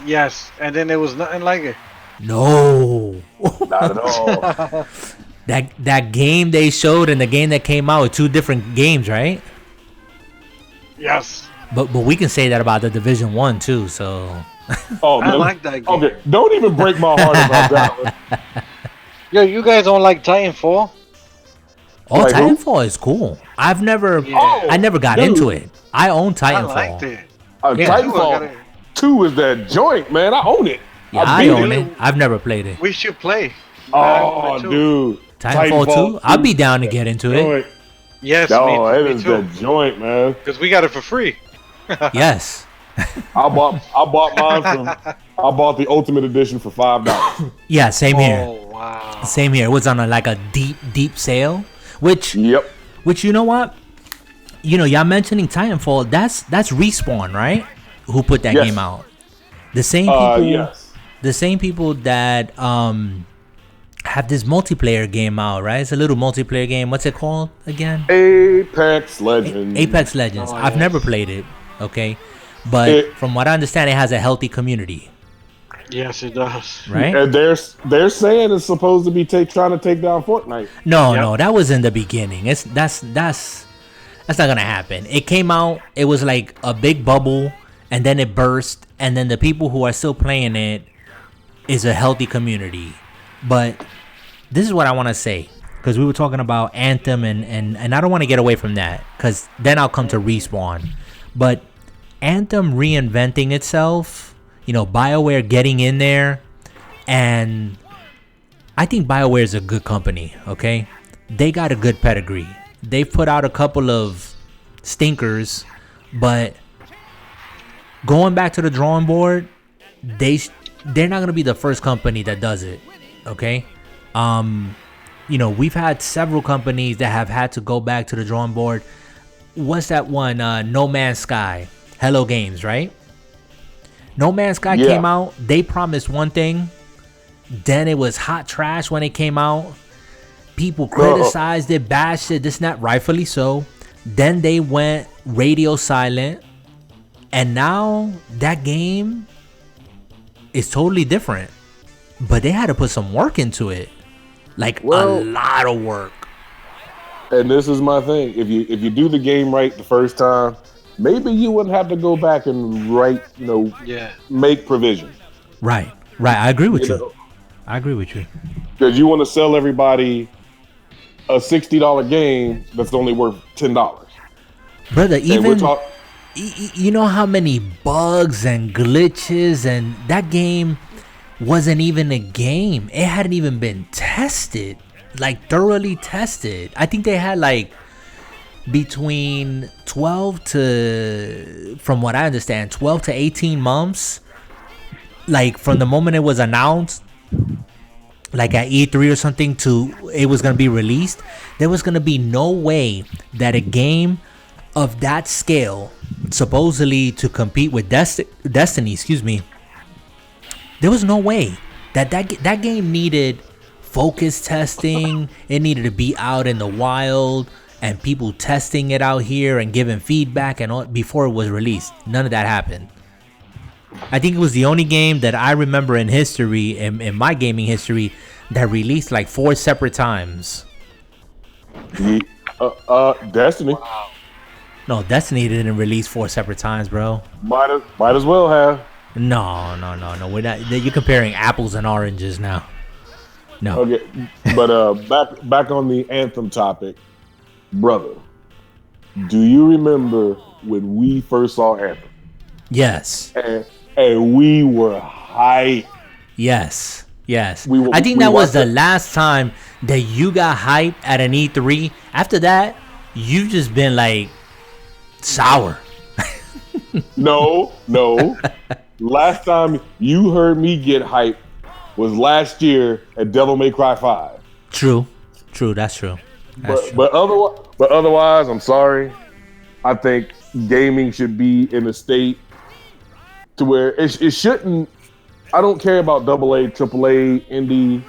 S3: Yes, and then there was nothing like it.
S1: No.
S2: Not at all.
S1: That game they showed and the game that came out are two different games, right?
S3: Yes.
S1: But we can say that about the Division 1 too, so
S2: Oh,
S3: I
S2: no.
S3: like that game.
S2: Okay, don't even break my heart about that one.
S3: Yo, you guys don't like Titanfall?
S1: Oh,
S2: Like who?
S1: Titanfall is cool. I never got
S2: dude.
S1: into it. I own Titanfall.
S3: I liked it.
S1: Yeah.
S2: Titanfall 2 is that joint, man. I own it.
S1: Yeah, I
S2: beat
S1: own it. I've never played it.
S3: We should play.
S2: Oh,
S3: too.
S2: dude.
S1: Titanfall 2? I'll be down to get into it.
S2: Joint.
S3: Yes,
S2: No, it
S3: me
S2: is
S3: too.
S2: the joint, man.
S3: Because we got it for free.
S1: Yes.
S2: I bought the Ultimate Edition for $5.
S1: Yeah, same here.
S3: Oh wow.
S1: Same here. It was on a deep sale, which
S2: Yep.
S1: you know what? You know, y'all mentioning Titanfall, that's Respawn, right? Who put that
S2: Yes.
S1: game out? The same people
S2: Yes.
S1: the same people that have this multiplayer game out, right? It's a little multiplayer game. What's it called again?
S2: Apex Legends.
S1: Apex Legends.
S3: Oh,
S1: I've
S3: yes.
S1: never played it, okay? But from what I understand, it has a healthy community,
S3: Yes, it does.
S1: right?
S2: And they're saying it's supposed to be trying to take down Fortnite.
S1: No, that was in the beginning. That's not gonna happen. It came out, it was like a big bubble, and then it burst, and then the people who are still playing it is a healthy community. But this is what I want to say, because we were talking about Anthem, and I don't want to get away from that, because then I'll come to Respawn. But Anthem reinventing itself, you know, BioWare getting in there, and I think BioWare is a good company, okay? They got a good pedigree. They've put out a couple of stinkers, but going back to the drawing board, they're not going to be the first company that does it, okay? You know, we've had several companies that have had to go back to the drawing board. What's that one? No Man's Sky. Hello Games, right? No Man's Sky came out. They promised one thing. Then it was hot trash when it came out. People criticized it, bashed it, this and that, rightfully so. Then they went radio silent. And now that game is totally different. But they had to put some work into it. Like a lot of work.
S2: And this is my thing. If you do the game right the first time, maybe you wouldn't have to go back and make provision.
S1: Right. I agree with you.
S2: know?
S1: I agree with you.
S2: Because you want to sell everybody a $60 game that's only worth $10.
S1: Brother, even
S2: And
S1: you know how many bugs and glitches, and that game wasn't even a game. It hadn't even been tested, like thoroughly tested. I think they had like between 12 to, from what I understand, 12 to 18 months, like from the moment it was announced, like at E3 or something, to it was going to be released. There was going to be no way that a game of that scale, supposedly to compete with Destiny, there was no way that game needed focus testing. It needed to be out in the wild and people testing it out here and giving feedback and all before it was released. None of that happened. I think it was the only game that I remember in history, in my gaming history, that released like 4 separate times.
S2: Destiny
S1: No, Destiny didn't release 4 separate times, bro.
S2: might as well have.
S1: No. We're not. You're comparing apples and oranges now. No.
S2: Okay, but back on the Anthem topic, brother. Do you remember when we first saw Anthem?
S1: Yes.
S2: And we were hyped.
S1: Yes.
S2: We
S1: I think that was
S2: watched
S1: the
S2: it.
S1: last time that you got hyped at an E3. After that, you've just been like sour.
S2: No. Last time you heard me get hyped was last year at Devil May Cry 5.
S1: True. That's true.
S2: But otherwise, I'm sorry. I think gaming should be in a state to where it shouldn't. I don't care about AA, AAA, indie.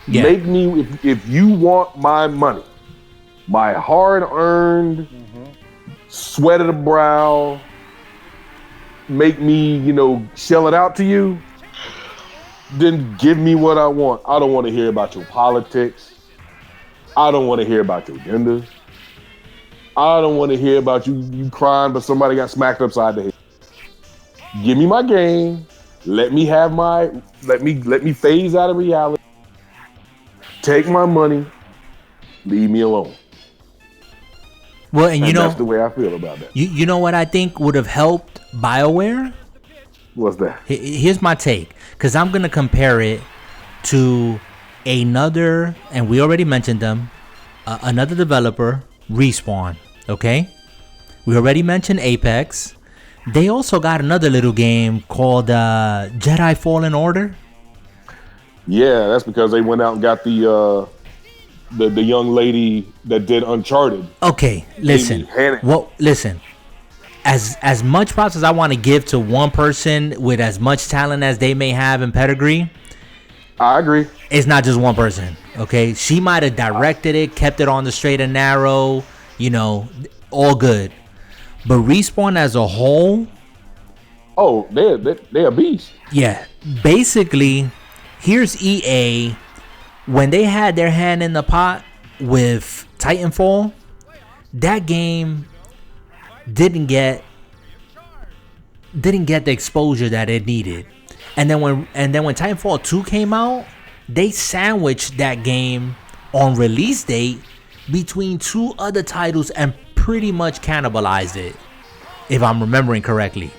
S1: Yeah.
S2: Make me, if you want my money, my hard-earned, sweat of the brow, make me, shell it out to you, then give me what I want. I don't want to hear about your politics. I don't want to hear about your genders. I don't want to hear about you crying but somebody got smacked upside the head. Give me my game. Let me phase out of reality. Take my money. Leave me alone.
S1: Well, and
S2: that's the way I feel about that.
S1: You know what I think would have helped BioWare?
S2: What's that?
S1: Here's my take, because I'm gonna compare it to another, and we already mentioned them, another developer, Respawn. Okay, we already mentioned Apex. They also got another little game called Jedi Fallen Order.
S2: Yeah, that's because they went out and got the young lady that did Uncharted.
S1: Okay, listen. Well, listen. As much props as I want to give to one person with as much talent as they may have in pedigree,
S2: I agree.
S1: It's not just one person. Okay, she might have directed it, kept it on the straight and narrow. All good. But Respawn as a whole,
S2: they're a beast.
S1: Yeah, basically, here's EA when they had their hand in the pot with Titanfall. That game didn't get the exposure that it needed, and then when Titanfall 2 came out, they sandwiched that game on release date between two other titles and pretty much cannibalized it, if I'm remembering correctly.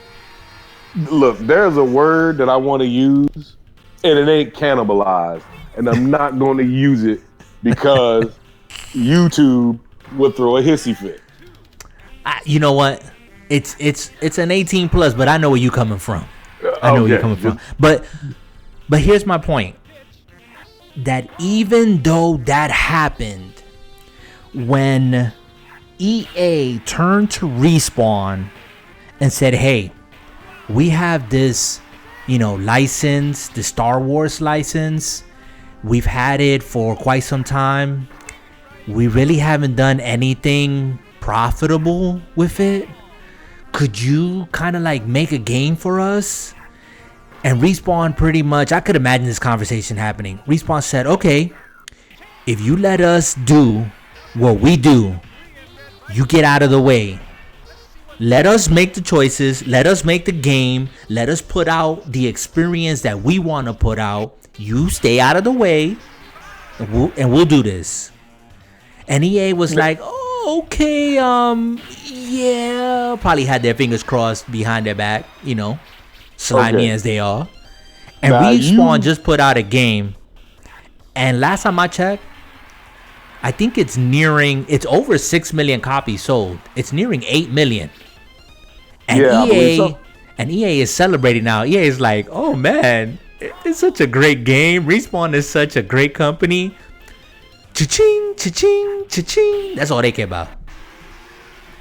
S2: Look, there's a word that I want to use, and it ain't cannibalized, and I'm not going to use it because YouTube would throw a hissy fit.
S1: You know what? It's an 18 plus, but I know where you coming from. I know where you're coming from. But here's my point. That even though that happened, when EA turned to Respawn and said, hey, we have this, license, the Star Wars license. We've had it for quite some time. We really haven't done anything profitable with it. Could you kind of make a game for us? And Respawn pretty much, I could imagine this conversation happening. Respawn said, okay, if you let us do what we do, you get out of the way. Let us make the choices. Let us make the game. Let us put out the experience that we want to put out. You stay out of the way, and we'll do this. And EA was like, oh, okay, yeah. Probably had their fingers crossed behind their back, slimy as they are. And Respawn just put out a game. And last time I checked, I think it's over 6 million copies sold. It's nearing 8 million. And EA is celebrating now. EA is like, oh man, it's such a great game. Respawn is such a great company. Cha-ching, cha-ching, cha-ching. That's all they care about.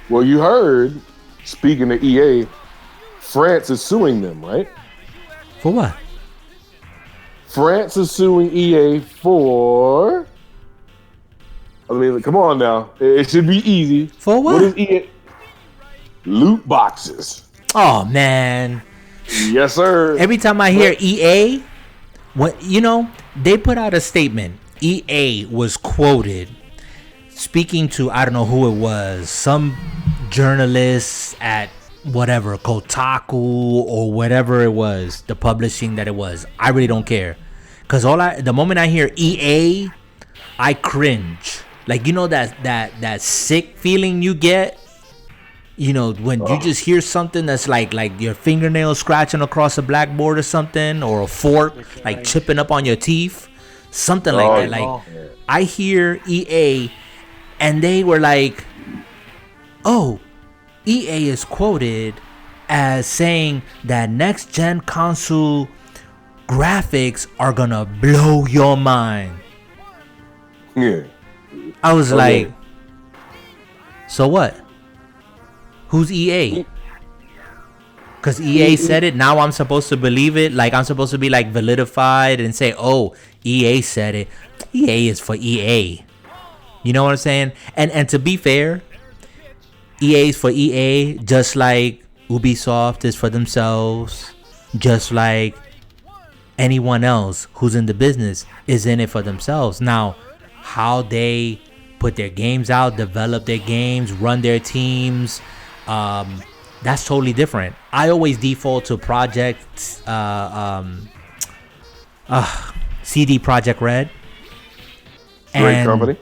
S2: Well, you heard, speaking of EA, France is suing them, right?
S1: For what?
S2: France is suing EA for... I mean, come on now. It should be easy.
S1: For what?
S2: What is EA? Loot boxes.
S1: Oh, man.
S2: Yes, sir.
S1: Every time I hear EA, they put out a statement. EA was quoted speaking to, I don't know who it was, some journalist at whatever, Kotaku or whatever it was, the publishing that it was. I really don't care. Because the moment I hear EA, I cringe. That sick feeling you get, when you just hear something that's like your fingernail scratching across a blackboard or something, or a fork chipping up on your teeth, something like that. I hear EA, and they were like, "Oh, EA is quoted as saying that next gen console graphics are gonna blow your mind.
S2: Yeah.
S1: I was
S2: Okay.
S1: like, so what? Who's EA? Because EA said it. Now I'm supposed to believe it. Like, I'm supposed to be like validified and say, oh, EA said it. EA is for EA. You know what I'm saying? And to be fair, EA is for EA, just like Ubisoft is for themselves, just like anyone else who's in the business is in it for themselves. Now, how they put their games out, develop their games, run their teams, that's totally different. I always default to CD Projekt Red.
S2: Great company.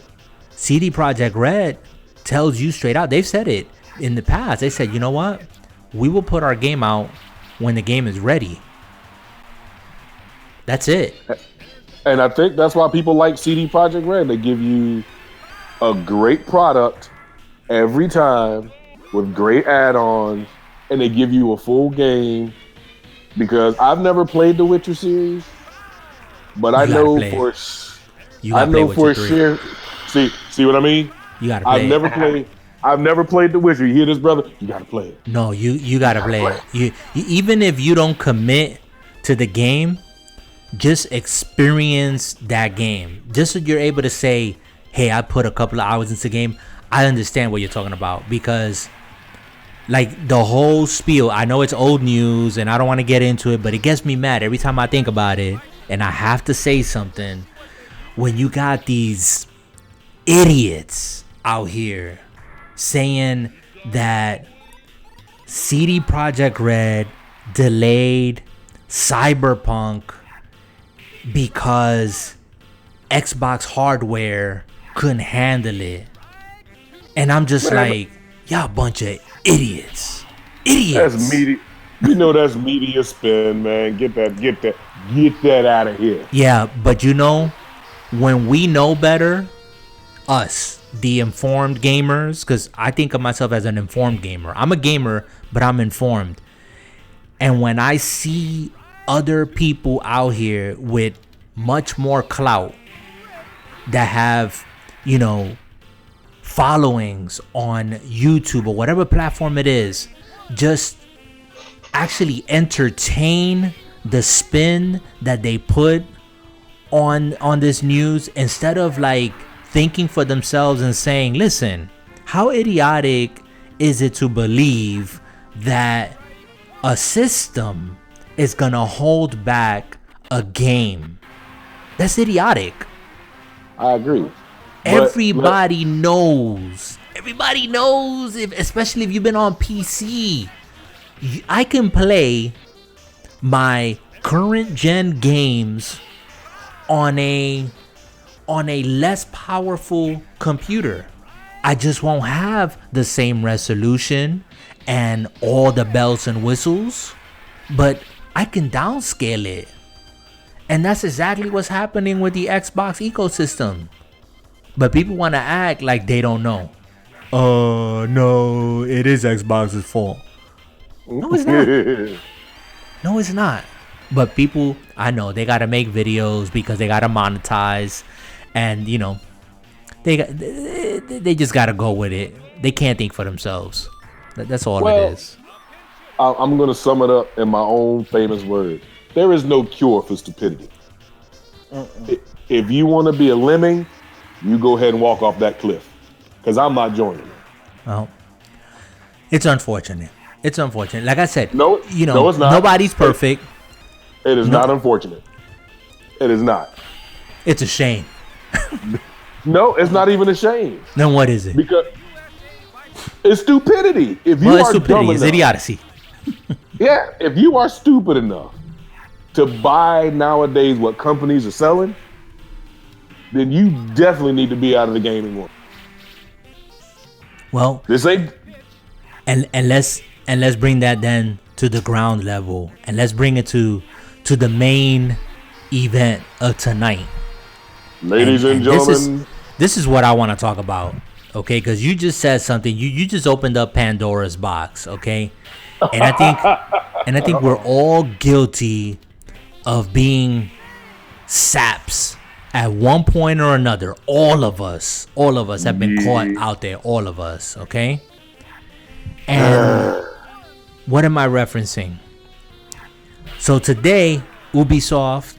S1: CD Projekt Red tells you straight out. They've said it in the past. They said, you know what? We will put our game out when the game is ready. That's it.
S2: And I think that's why people like CD Projekt Red. They give you a great product every time with great add-ons, and they give you a full game. Because I've never played the Witcher series, but I know for sure. See what I mean?
S1: You gotta play.
S2: I've never played the Witcher. You hear this, brother? You gotta play it.
S1: No, you gotta play it. You even if you don't commit to the game, just experience that game. Just so you're able to say, hey, I put a couple of hours into the game. I understand what you're talking about, because like the whole spiel, I know it's old news and I don't want to get into it, but it gets me mad every time I think about it, and I have to say something. When you got these idiots out here saying that CD Projekt Red delayed Cyberpunk because Xbox hardware couldn't handle it. And I'm just like, y'all bunch of idiots.
S2: That's media. You know that's media spin, man. Get that out of here.
S1: Yeah, but you know, when we know better, us, the informed gamers, because I think of myself as an informed gamer. I'm a gamer, but I'm informed. And when I see other people out here with much more clout that have, you know, followings on YouTube or whatever platform it is, just actually entertain the spin that they put on this news, instead of like thinking for themselves and saying, listen, how idiotic is it to believe that a system is gonna hold back a game? That's idiotic.
S2: I agree.
S1: Everybody knows, especially if you've been on PC, I can play my current gen games on a less powerful computer. I just won't have the same resolution and all the bells and whistles, but I can downscale it. And that's exactly what's happening with the Xbox ecosystem. But people want to act like they don't know. No, it is Xbox's fault. No, it's not. No, it's not. But people, I know, they got to make videos because they got to monetize. And, you know, they just got to go with it. They can't think for themselves. That's all it is.
S2: I'm going to sum it up in my own famous words. There is no cure for stupidity. If you want to be a lemming, you go ahead and walk off that cliff, because I'm not joining you.
S1: Well, it's unfortunate. It's unfortunate. Like I said,
S2: no, it's not.
S1: Nobody's perfect.
S2: It is not unfortunate. It is not.
S1: It's a shame.
S2: No, it's not even a shame.
S1: Then what is it?
S2: Because it's stupidity. If you
S1: it's
S2: are
S1: stupidity.
S2: dumb
S1: It's
S2: enough,
S1: idiocy.
S2: yeah, if you are stupid enough to buy nowadays what companies are selling, then you definitely need to be out of the gaming world.
S1: Well,
S2: this ain't.
S1: And let's bring that then to the ground level, and let's bring it to the main event of tonight.
S2: Ladies and gentlemen,
S1: this is what I want to talk about, okay? Because you just said something. You just opened up Pandora's box, okay? And I think we're all guilty of being saps at one point or another. All of us have been caught out there. All of us, okay? And what am I referencing? So today, Ubisoft,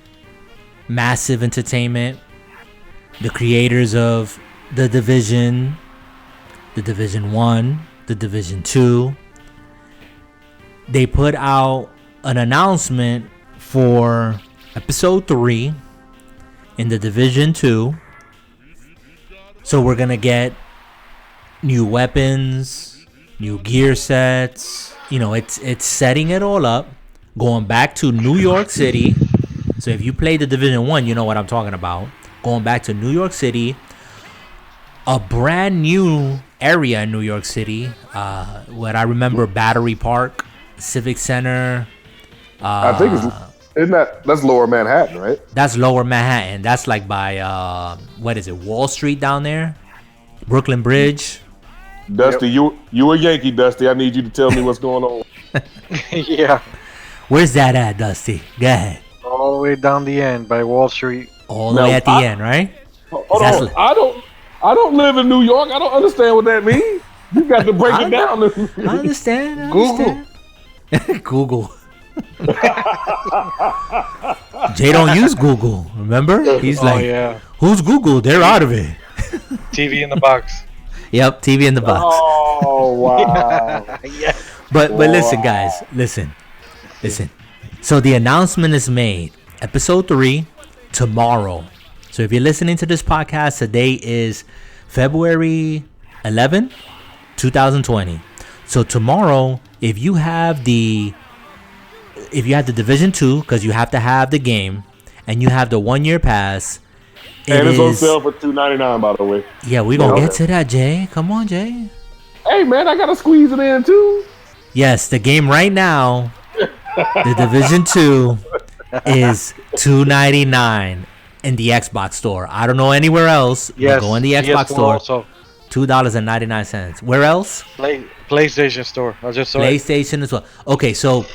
S1: Massive Entertainment, the creators of The Division 1, The Division 2, they put out an announcement for episode 3 in The Division 2. So we're going to get new weapons, new gear sets. You know, it's setting it all up, going back to New York City. So if you play The Division 1, you know what I'm talking about. Going back to New York City, a brand new area in New York City. What I remember, Battery Park, Civic Center.
S2: I think that's Lower Manhattan, right?
S1: That's Lower Manhattan. That's like by what is it? Wall Street down there, Brooklyn Bridge.
S2: Dusty, you a Yankee, Dusty. I need you to tell me what's going on.
S3: Yeah.
S1: Where's that at, Dusty? Go ahead.
S3: All the way down the end by Wall Street.
S1: All the way at the end, right?
S2: Hold on. I don't live in New York. I don't understand what that means. You got to break it down.
S1: I understand. Google. Jay don't use Google. Remember? He's like,
S3: yeah.
S1: Who's Google? They're out of it.
S3: TV in the box.
S1: Yep, TV in the box.
S2: Oh wow.
S3: Yeah.
S1: But listen, guys, listen. So the announcement is made. Episode 3 tomorrow. So if you're listening to this podcast, today is February 11, 2020. So tomorrow, if you have the Division 2, because you have to have the game, and you have the 1-year pass,
S2: and it's on sale for $2.99, by the way.
S1: Yeah, we're gonna get to that, Jay. Come on, Jay.
S2: Hey man, I gotta squeeze it in too.
S1: Yes, the game right now, the Division 2, is $2.99 in the Xbox store. I don't know anywhere else.
S3: Yes,
S1: go in the Xbox store.
S3: Also.
S1: $2.99. Where else?
S3: PlayStation store. I just saw
S1: PlayStation as well. Okay, so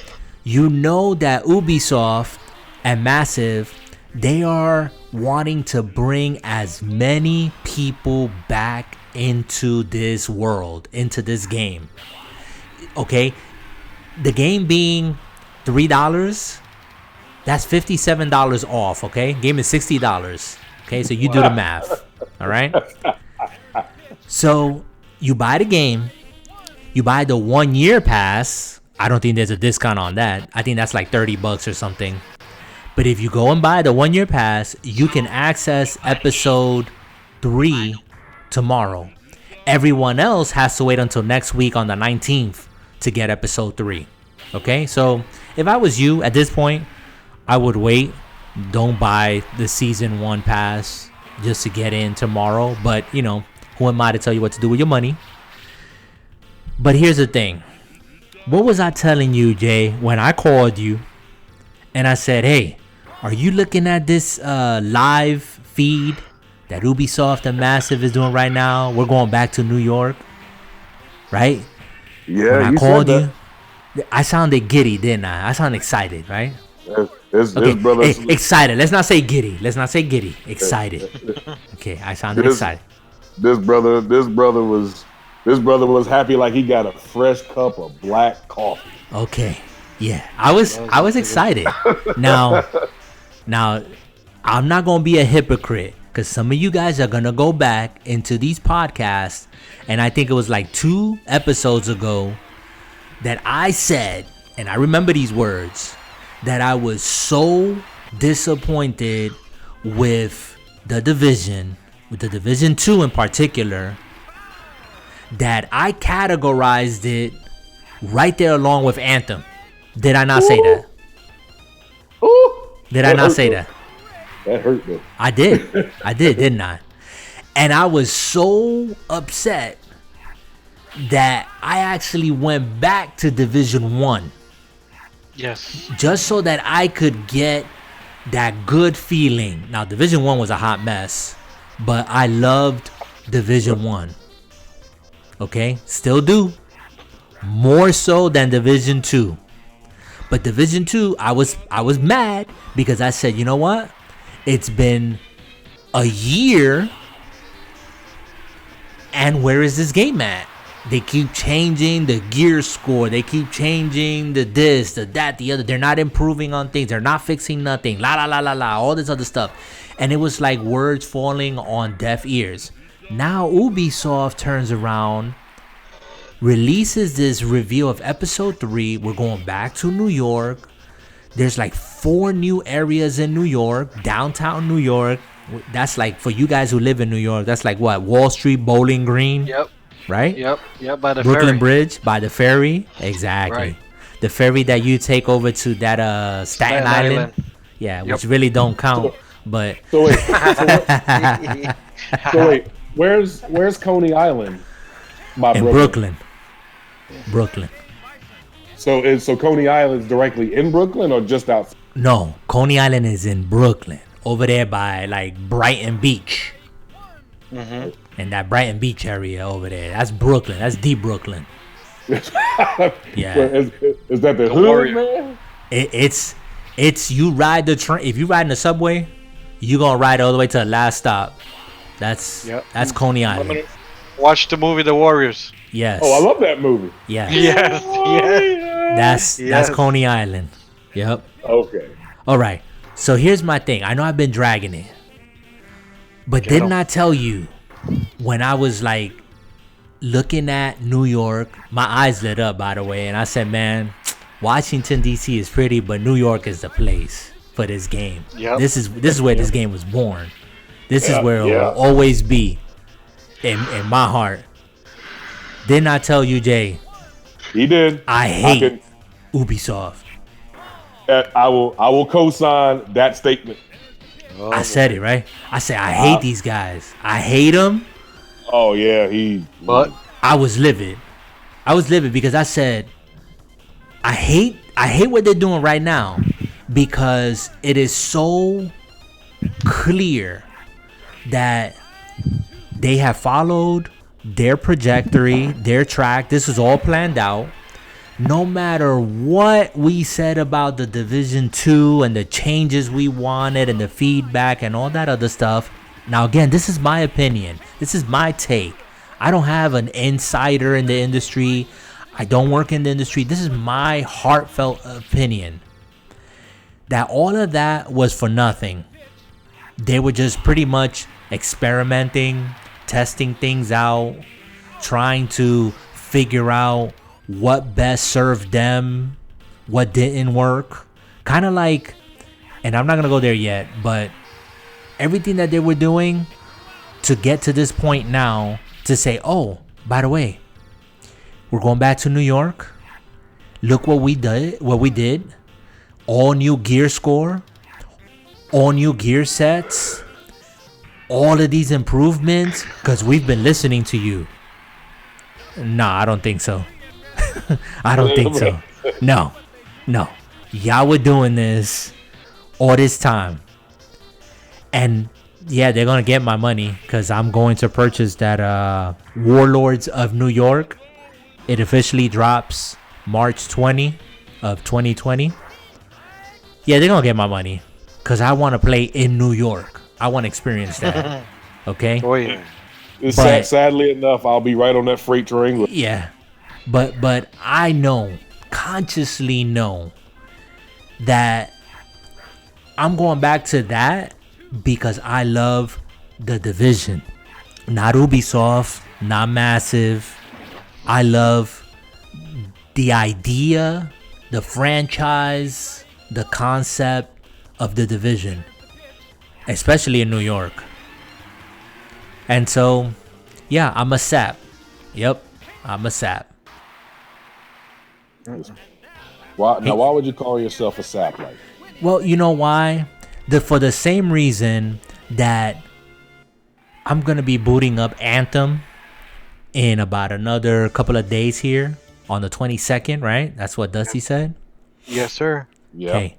S1: you know that Ubisoft and Massive, they are wanting to bring as many people back into this world, into this game. Okay, the game being $3, that's $57 off. Okay, game is $60. Okay, so you do the math. All right. So you buy the game, you buy the 1-year pass. I don't think there's a discount on that. I think that's like $30 or something. But if you go and buy the 1-year pass, you can access episode 3 tomorrow. Everyone else has to wait until next week on the 19th to get episode 3. Okay, so if I was you at this point, I would wait. Don't buy the season 1 pass just to get in tomorrow. But, you know, who am I to tell you what to do with your money? But here's the thing. What was I telling you, Jay, when I called you and I said, hey, are you looking at this live feed that Ubisoft and Massive is doing right now? We're going back to New York, right?
S2: Yeah,
S1: when I called you, I sounded giddy, didn't I? I sounded excited, right?
S2: His brother.
S1: Hey, excited. Let's not say giddy. Excited. Okay, I sounded excited.
S2: This brother was happy like he got a fresh cup of black coffee.
S1: Okay. Yeah. I was excited. Now I'm not going to be a hypocrite, because some of you guys are going to go back into these podcasts, and I think it was like 2 episodes ago that I said, and I remember these words, that I was so disappointed with the Division, with the Division 2 in particular, that I categorized it right there along with Anthem. Did I not say that?
S2: Ooh.
S1: Did I not say that?
S2: That hurt though.
S1: I did, didn't I? And I was so upset that I actually went back to Division 1.
S3: Yes.
S1: Just so that I could get that good feeling. Now, Division 1 was a hot mess, but I loved Division 1. Okay? Still do. more so than Division 2. But Division 2, I was mad because I said, you know what? It's been a year, and where is this game at? They keep changing the gear score. They keep changing the this, the that, the other. They're not improving on things. They're not fixing nothing. La la la la la. All this other stuff. And it was like words falling on deaf ears. Now Ubisoft turns around, releases this review of episode 3. We're going back to New York. There's like 4 new areas in New York, downtown New York. That's like, for you guys who live in New York, that's like what? Wall Street, Bowling Green?
S3: Yep.
S1: Right?
S3: Yep. By the
S1: Brooklyn
S3: ferry.
S1: Bridge, by the ferry. Exactly.
S3: Right.
S1: The ferry that you take over to that Staten Island. Yeah,
S3: Yep.
S1: which really don't count. But
S2: So wait, where's Coney Island?
S1: in Brooklyn. Brooklyn.
S2: So Coney Island's directly in Brooklyn or just outside?
S1: No, Coney Island is in Brooklyn. Over there by like Brighton Beach.
S3: Mm-hmm.
S1: And that Brighton Beach area over there. That's Brooklyn. That's deep Brooklyn. Yeah.
S2: Is that the hood, man?
S1: It's you ride the train. If you ride in the subway, you gonna ride all the way to the last stop. That's Coney Island.
S3: Watch the movie The Warriors.
S1: Yes.
S2: Oh, I love that movie.
S1: Yeah.
S3: Yes.
S1: That's Coney Island. Yep.
S2: Okay.
S1: All right. So here's my thing. I know I've been dragging it, but didn't I tell you when I was like looking at New York, my eyes lit up, by the way, and I said, man, Washington D.C. is pretty, but New York is the place for this game.
S3: Yep.
S1: This is where this game was born. This is where it will always be in my heart. Didn't I tell you, Jay?
S2: He did.
S1: I hate Ubisoft.
S2: I will co-sign that statement.
S1: I said it, right? I said I hate these guys. I hate them.
S2: Oh yeah,
S3: But
S1: I was livid. Because I said I hate what they're doing right now, because it is so clear that they have followed their trajectory, their track. This is all planned out. No matter what we said about the Division 2 and the changes we wanted and the feedback and all that other stuff. Now, again, this is my opinion. This is my take. I don't have an insider in the industry. I don't work in the industry. This is my heartfelt opinion. That all of that was for nothing. They were just pretty much experimenting, testing things out, trying to figure out what best served them, what didn't work. Kind of like, and I'm not going to go there yet, but everything that they were doing to get to this point now, to say, oh, by the way, we're going back to New York. Look what we did. All new gear score, all new gear sets, all of these improvements, because we've been listening to you. Nah, I don't think so. I don't think so. No. Y'all were doing this all this time. And yeah, they're going to get my money, because I'm going to purchase that Warlords of New York. It officially drops March 20 of 2020. Yeah, they're going to get my money, because I want to play in New York. I want to experience that. Okay?
S3: oh yeah.
S2: Sadly enough, I'll be right on that freight train.
S1: Yeah. But I consciously know that I'm going back to that because I love the Division. Not Ubisoft, not Massive. I love the idea, the franchise, the concept of the Division, especially in New York. And so, yeah, I'm a sap. Yep, I'm a sap.
S2: Why would you call yourself a sap like?
S1: Well, you know why? For the same reason that I'm going to be booting up Anthem in about another couple of days here on the 22nd, right? That's what Dusty said?
S3: Yes, sir.
S2: Yeah.
S1: Okay.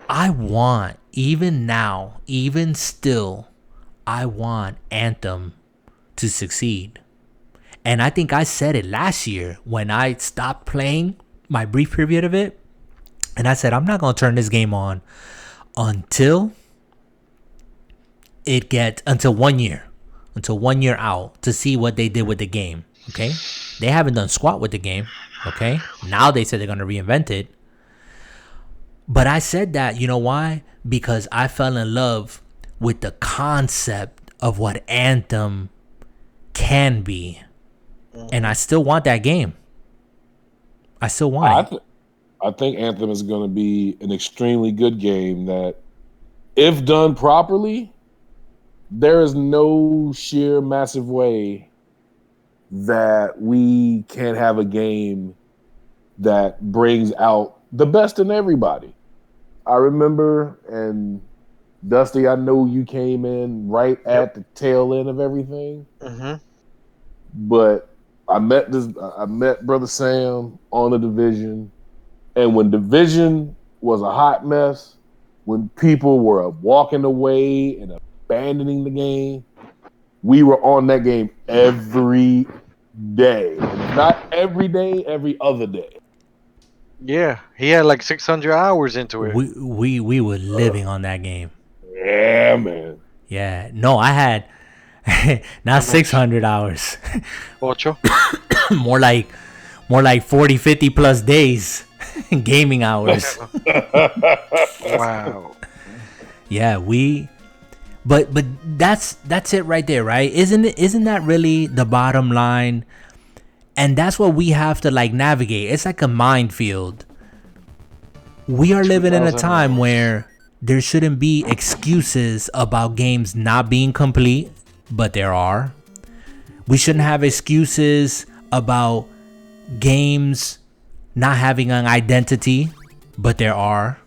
S1: I want, even now, even still, I want Anthem to succeed. And I think I said it last year when I stopped playing my brief period of it. And I said, I'm not going to turn this game on until until 1 year. Until 1 year out to see what they did with the game. Okay? They haven't done squat with the game. Okay? Now they said they're going to reinvent it. But I said that, you know why? Because I fell in love with the concept of what Anthem can be. And I still want that game. I still want it.
S2: I think Anthem is going to be an extremely good game that, if done properly, there is no sheer massive way that we can't have a game that brings out the best in everybody. I remember, and Dusty, I know you came in right at the tail end of everything.
S3: Mm-hmm.
S2: But I met Brother Sam on the Division, and when Division was a hot mess, when people were walking away and abandoning the game, we were on that game every day. And if not every day, every other day.
S3: Yeah, he had like 600 hours into it.
S1: We were living on that game.
S2: Yeah, man.
S1: Yeah. No, I had not 600 hours.
S3: Ocho?
S1: more like 40, 50 plus days gaming hours.
S3: Wow.
S1: Yeah, but that's it right there, right? Isn't that really the bottom line? And that's what we have to like navigate. It's like a minefield. We are living in a time where there shouldn't be excuses about games not being complete, but there are. We shouldn't have excuses about games not having an identity, but there are.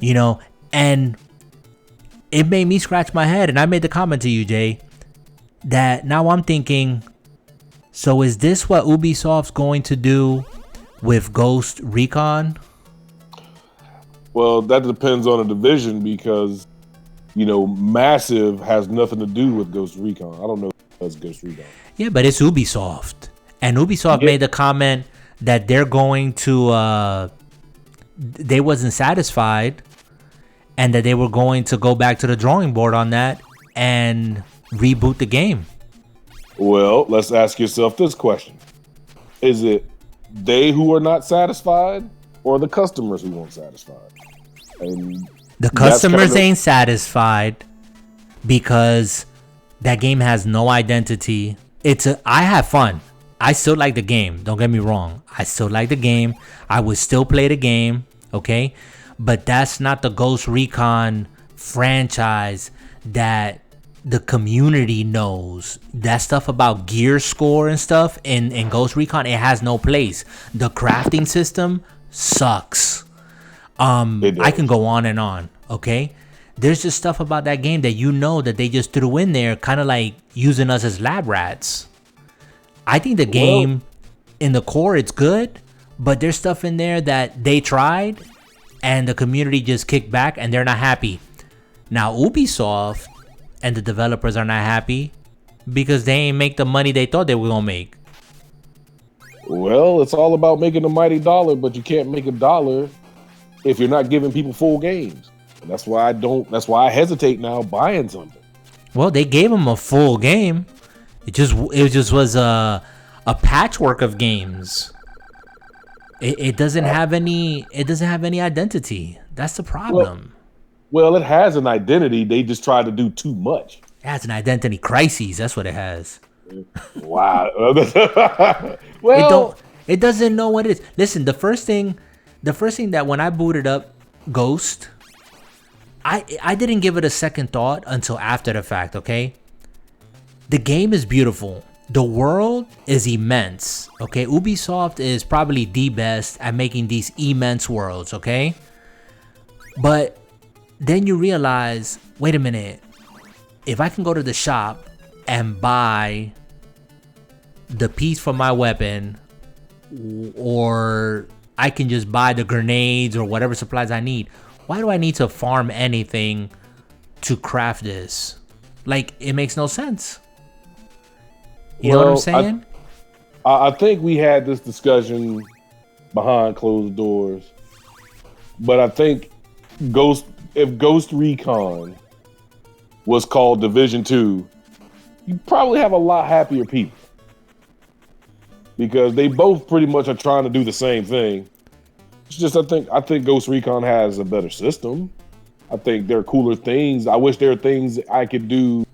S1: You know, and it made me scratch my head, and I made the comment to you, Jay, that now I'm thinking, so is this what Ubisoft's going to do with Ghost Recon?
S2: Well, that depends on the division because, you know, Massive has nothing to do with Ghost Recon. I don't know if that's Ghost Recon.
S1: Yeah, but it's Ubisoft. And Ubisoft made the comment that they're going to, they wasn't satisfied and that they were going to go back to the drawing board on that and reboot the game.
S2: Well, let's ask yourself this question. Is it they who are not satisfied or the customers who weren't satisfied? And
S1: the customers ain't satisfied because that game has no identity. I have fun. I still like the game. Don't get me wrong. I still like the game. I would still play the game. Okay. But that's not the Ghost Recon franchise that the community knows. That stuff about gear score and stuff in Ghost Recon, it has no place. The crafting system sucks. I can go on and on. Okay. There's just stuff about that game that you know that they just threw in there, kind of like using us as lab rats. I think the game in the core, it's good, but there's stuff in there that they tried and the community just kicked back and they're not happy. Now, Ubisoft and the developers are not happy because they ain't make the money they thought they were going to make.
S2: Well, it's all about making a mighty dollar, but you can't make a dollar if you're not giving people full games. And that's why I hesitate now buying something.
S1: Well, they gave them a full game. It just was a patchwork of games. It doesn't have any identity. That's the problem.
S2: Well, it has an identity. They just try to do too much.
S1: It has an identity crisis. That's what it has.
S2: Wow.
S1: Well, it doesn't know what it is. Listen, the first thing that when I booted up Ghost, I didn't give it a second thought until after the fact, okay? The game is beautiful. The world is immense, okay? Ubisoft is probably the best at making these immense worlds, okay? But then you realize, wait a minute. If I can go to the shop and buy the piece for my weapon, or I can just buy the grenades or whatever supplies I need, why do I need to farm anything to craft this? Like, it makes no sense. You know what I'm saying?
S2: I think we had this discussion behind closed doors, but I think if Ghost Recon was called Division 2, you probably have a lot happier people because they both pretty much are trying to do the same thing. It's just I think Ghost Recon has a better system. I think there are cooler things. I wish there are things I could do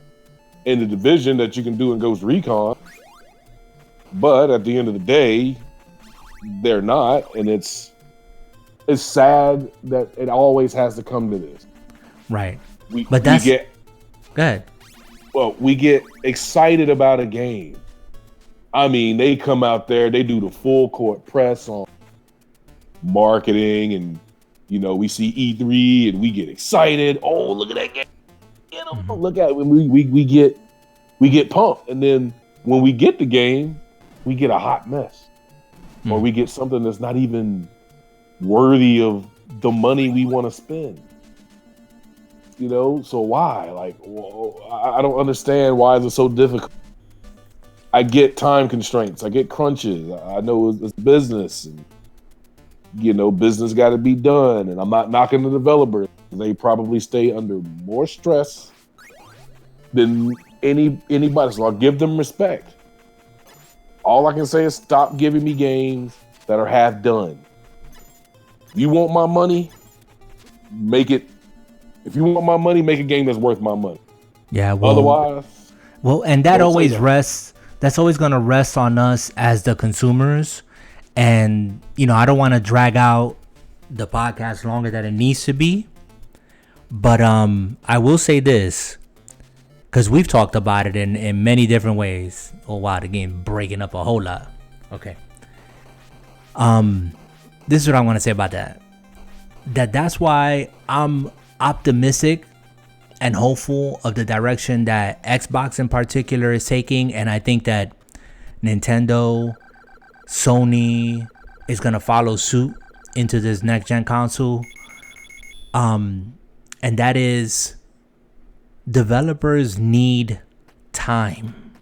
S2: in the Division that you can do in Ghost Recon. But at the end of the day, they're not, and it's sad that it always has to come to this.
S1: Right.
S2: We get
S1: go ahead.
S2: Well, we get excited about a game. I mean, they come out there, they do the full court press on marketing, and we see E3 and we get excited. Oh, look at that game! Look at it. We get pumped, and then when we get the game, we get a hot mess, or we get something that's not even worthy of the money we want to spend. So why? Like, I don't understand why is it so difficult. I get time constraints. I get crunches. I know it's business, and business got to be done. And I'm not knocking the developers. They probably stay under more stress than anybody. So I'll give them respect. All I can say is stop giving me games that are half done. If you want my money, make it. If you want my money, make a game that's worth my money.
S1: Yeah. Well,
S2: otherwise,
S1: and that always rests. That's always going to rest on us as the consumers. And I don't want to drag out the podcast longer than it needs to be. But I will say this, because we've talked about it in many different ways. Oh wow, the game breaking up a whole lot. Okay. This is what I want to say about that. That's why I'm optimistic and hopeful of the direction that Xbox in particular is taking, and I think that Nintendo, Sony is gonna follow suit into this next gen console. And that is, developers need time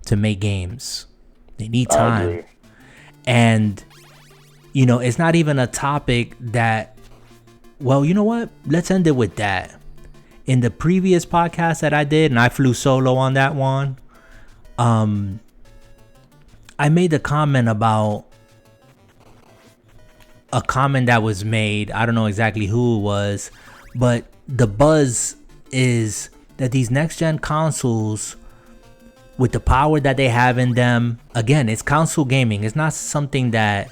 S1: to make games. They need time. And it's not even a topic that, well, you know what? Let's end it with that. In the previous podcast that I did, and I flew solo on that one, I made a comment about a comment that was made. I don't know exactly who it was, but the buzz is that these next gen consoles, with the power that they have in them, again, it's console gaming. It's not something that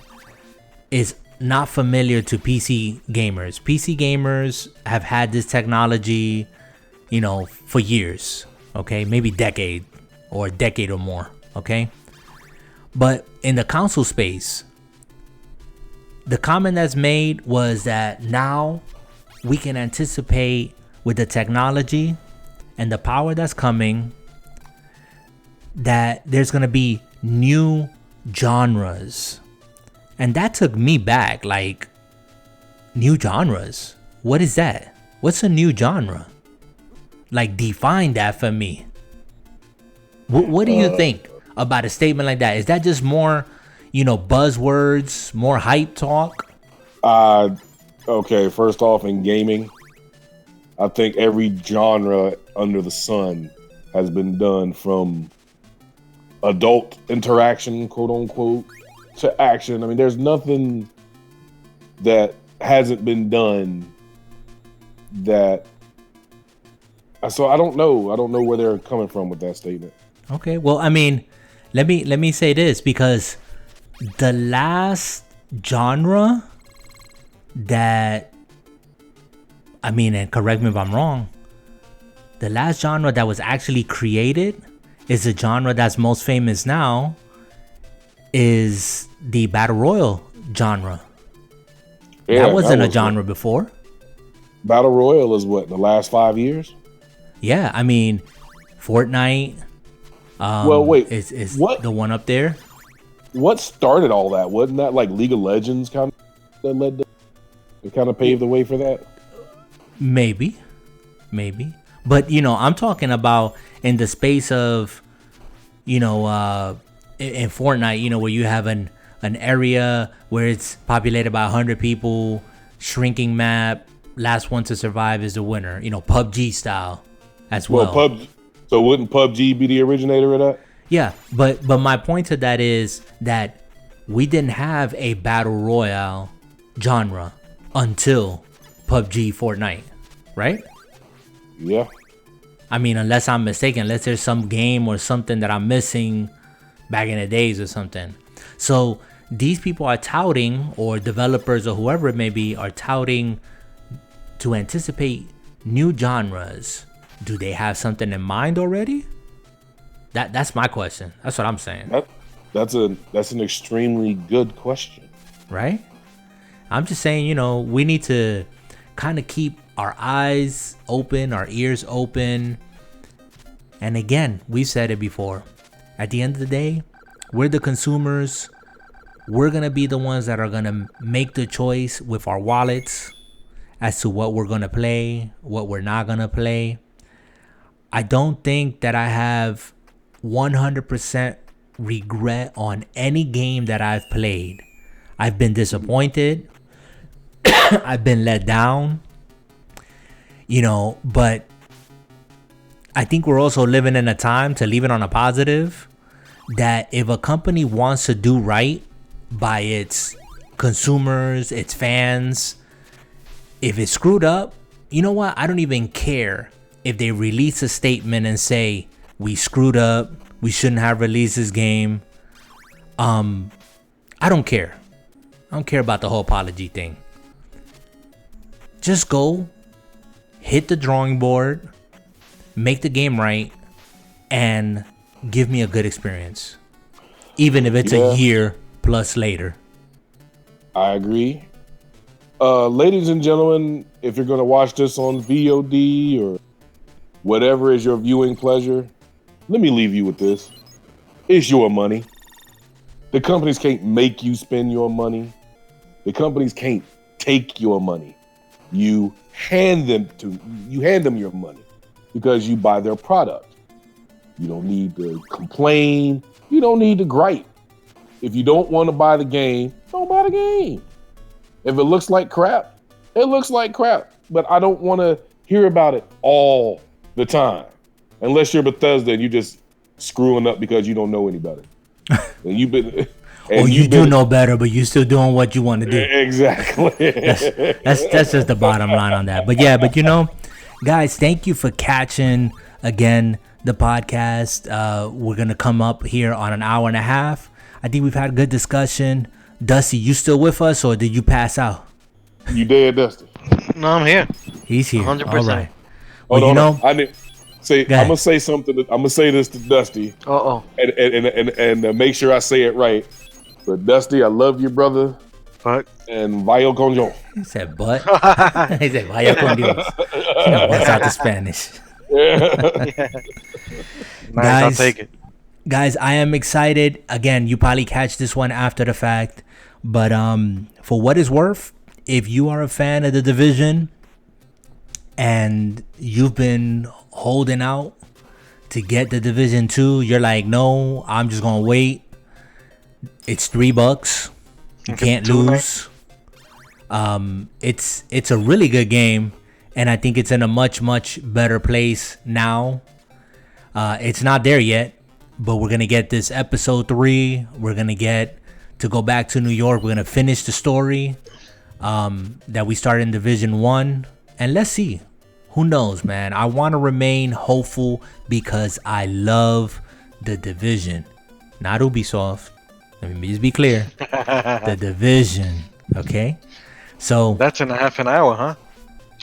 S1: is not familiar to PC gamers. PC gamers have had this technology, for years, okay? Maybe a decade or more, okay? But in the console space, the comment that's made was that now we can anticipate, with the technology and the power that's coming, that there's going to be new genres. And that took me back, like, new genres? What is that? What's a new genre? Like, define that for me. What do you think about a statement like that? Is that just more, buzzwords, more hype talk?
S2: Okay, first off, in gaming, I think every genre under the sun has been done, from adult interaction, quote unquote, to action. I mean, there's nothing that hasn't been done that. So I don't know where they're coming from with that statement.
S1: Okay, well, I mean, let me say this, because the last genre that, I mean, and correct me if I'm wrong, the last genre that was actually created is the genre that's most famous now, is the Battle Royale genre. Yeah, that wasn't a genre before.
S2: Battle Royale is what, the last 5 years?
S1: Yeah, I mean, Fortnite.
S2: Well, wait,
S1: is
S2: what?
S1: The one up there?
S2: What started all that? Wasn't that like League of Legends kind of that led to, it kind of paved the way for that?
S1: Maybe. But I'm talking about in the space of in Fortnite, where you have an area where it's populated by 100 people, shrinking map, last one to survive is the winner. PUBG style as well.
S2: So wouldn't PUBG be the originator of that?
S1: Yeah, but my point to that is that we didn't have a battle royale genre until PUBG Fortnite, right?
S2: Yeah.
S1: I mean, unless I'm mistaken, unless there's some game or something that I'm missing back in the days or something. So these people are touting, or developers or whoever it may be, are touting to anticipate new genres. Do they have something in mind already? That's my question. That's what I'm saying.
S2: That's an extremely good question.
S1: Right? I'm just saying, we need to kind of keep our eyes open, our ears open. And again, we've said it before. At the end of the day, we're the consumers. We're going to be the ones that are going to make the choice with our wallets as to what we're going to play, what we're not going to play. I don't think that I have 100% regret on any game that I've played. I've been disappointed. I've been let down. But I think we're also living in a time, to leave it on a positive, that if a company wants to do right by its consumers, its fans, if it's screwed up, you know what? I don't even care if they release a statement and say, we screwed up, we shouldn't have released this game. I don't care. I don't care about the whole apology thing. Just go, hit the drawing board, make the game right, and give me a good experience. Even if it's a year plus later.
S2: I agree. Ladies and gentlemen, if you're going to watch this on VOD or whatever is your viewing pleasure, let me leave you with this. It's your money. The companies can't make you spend your money. The companies can't take your money. You hand them your money because you buy their product. You don't need to complain. You don't need to gripe. If you don't want to buy the game, don't buy the game. If it looks like crap, it looks like crap. But I don't want to hear about it all the time. Unless you're Bethesda and you're just screwing up because you don't know any better. And you've been...
S1: Or you do know better, but you're still doing what you want to do.
S2: Exactly.
S1: That's just the bottom line on that. But yeah, guys, thank you for catching, again, the podcast. We're going to come up here on an hour and a half. I think we've had a good discussion. Dusty, you still with us, or did you pass out?
S2: You dead, Dusty?
S3: No, I'm here.
S1: He's here.
S3: 100%.
S1: All right.
S2: Well, I'm gonna say something. I'm gonna say this to Dusty. And make sure I say it right. But Dusty, I love you, brother.
S3: But
S2: and vaya con Dios.
S1: He said, but he said, vaya con Dios. What's out the Spanish?
S3: yeah. Nice, I'll take it.
S1: Guys, I am excited. Again, you probably catch this one after the fact, but for what it's worth, if you are a fan of The Division and you've been holding out to get The Division 2, you're like, no, I'm just gonna wait. It's $3. You can't lose. It's a really good game, and I think it's in a much better place now. It's not there yet, but we're gonna get this episode 3. We're gonna get to go back to New York. We're gonna finish the story that we started in Division 1, and let's see. Who knows, man? I want to remain hopeful because I love The Division, not Ubisoft. Let me just be clear. The Division, okay? So
S3: that's in a half an hour, huh?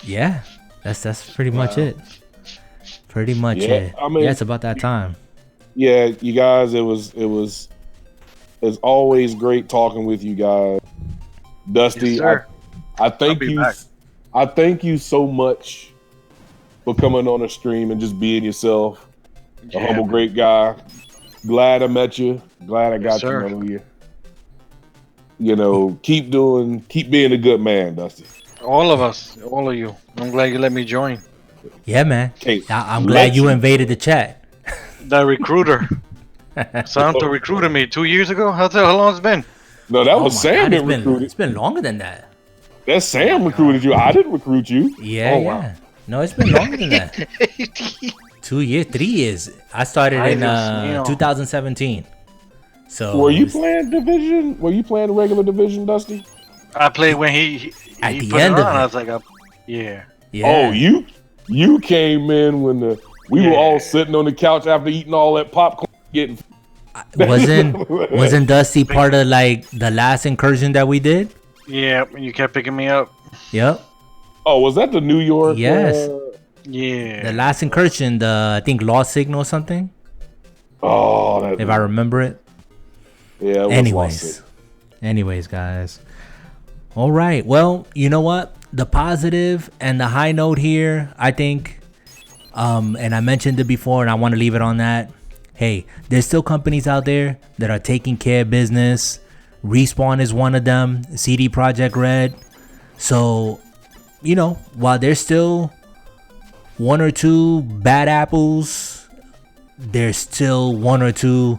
S1: Yeah, that's pretty much it. Pretty much it. I mean, it's about that time.
S2: Yeah, you guys, it's always great talking with you guys. Dusty,
S3: yes,
S2: I thank you. Back. I thank you so much for coming on the stream and just being yourself. A humble, great guy. Glad I met you. Glad I got to know you. You know, keep being a good man, Dusty.
S3: All of us, all of you. I'm glad you let me join.
S1: Yeah, man. I'm glad you invaded the chat.
S3: The recruiter. Santo recruited me 2 years ago. How long it's been?
S2: No, that
S1: Oh
S2: was
S1: my
S2: Sam
S1: God,
S2: that recruited.
S1: it's been longer than that.
S2: That Sam recruited you. I didn't recruit you.
S1: Yeah,
S3: Oh,
S1: yeah.
S3: wow.
S1: No, it's been longer than that. 2 years, 3 years. I started
S3: Ay,
S1: in
S3: Dios mío.
S1: 2017. So
S2: Were you
S1: it's
S2: playing division? Were you playing regular division, Dusty?
S3: I played when he
S1: At
S3: he
S1: the
S3: put
S1: end
S3: it
S1: of
S3: on.
S1: it.
S3: I was like, yeah.
S1: yeah.
S2: Oh, you came in when we were all
S3: Yeah.
S2: sitting on the couch after eating all that popcorn, getting.
S1: wasn't Dusty part of like the last incursion that we did?
S3: Yeah, and you kept picking me up.
S1: Yep.
S2: Oh, was that the New York?
S1: Yes.
S3: Yeah.
S1: The last incursion, I think Lost Signal or something,
S2: Oh, that.
S1: if I remember it.
S2: Yeah. It was Lost Signal.
S1: Anyways, guys. All right. Well, you know what? The positive and the high note here, I think, and I mentioned it before, and I want to leave it on that. Hey, there's still companies out there that are taking care of business. Respawn is one of them. CD Projekt Red. So, you know, while there's still one or two bad apples, there's still one or two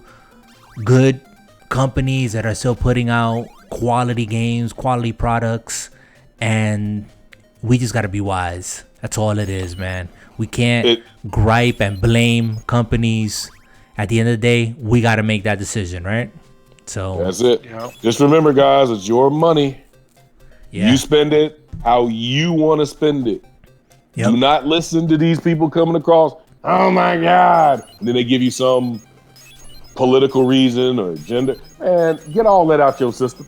S1: good companies that are still putting out quality games, quality products, and we just got to be wise. That's all it is, man. We can't gripe and blame companies. At the end of the day, we got to make that decision, right? So
S2: That's it.
S3: Yeah.
S2: Just remember, guys, it's your money.
S1: yeah.
S2: You spend it how you want to spend it.
S1: Yep.
S2: Do not listen to these people coming across. Oh my God! And then they give you some political reason or agenda. Man, get all that out your system.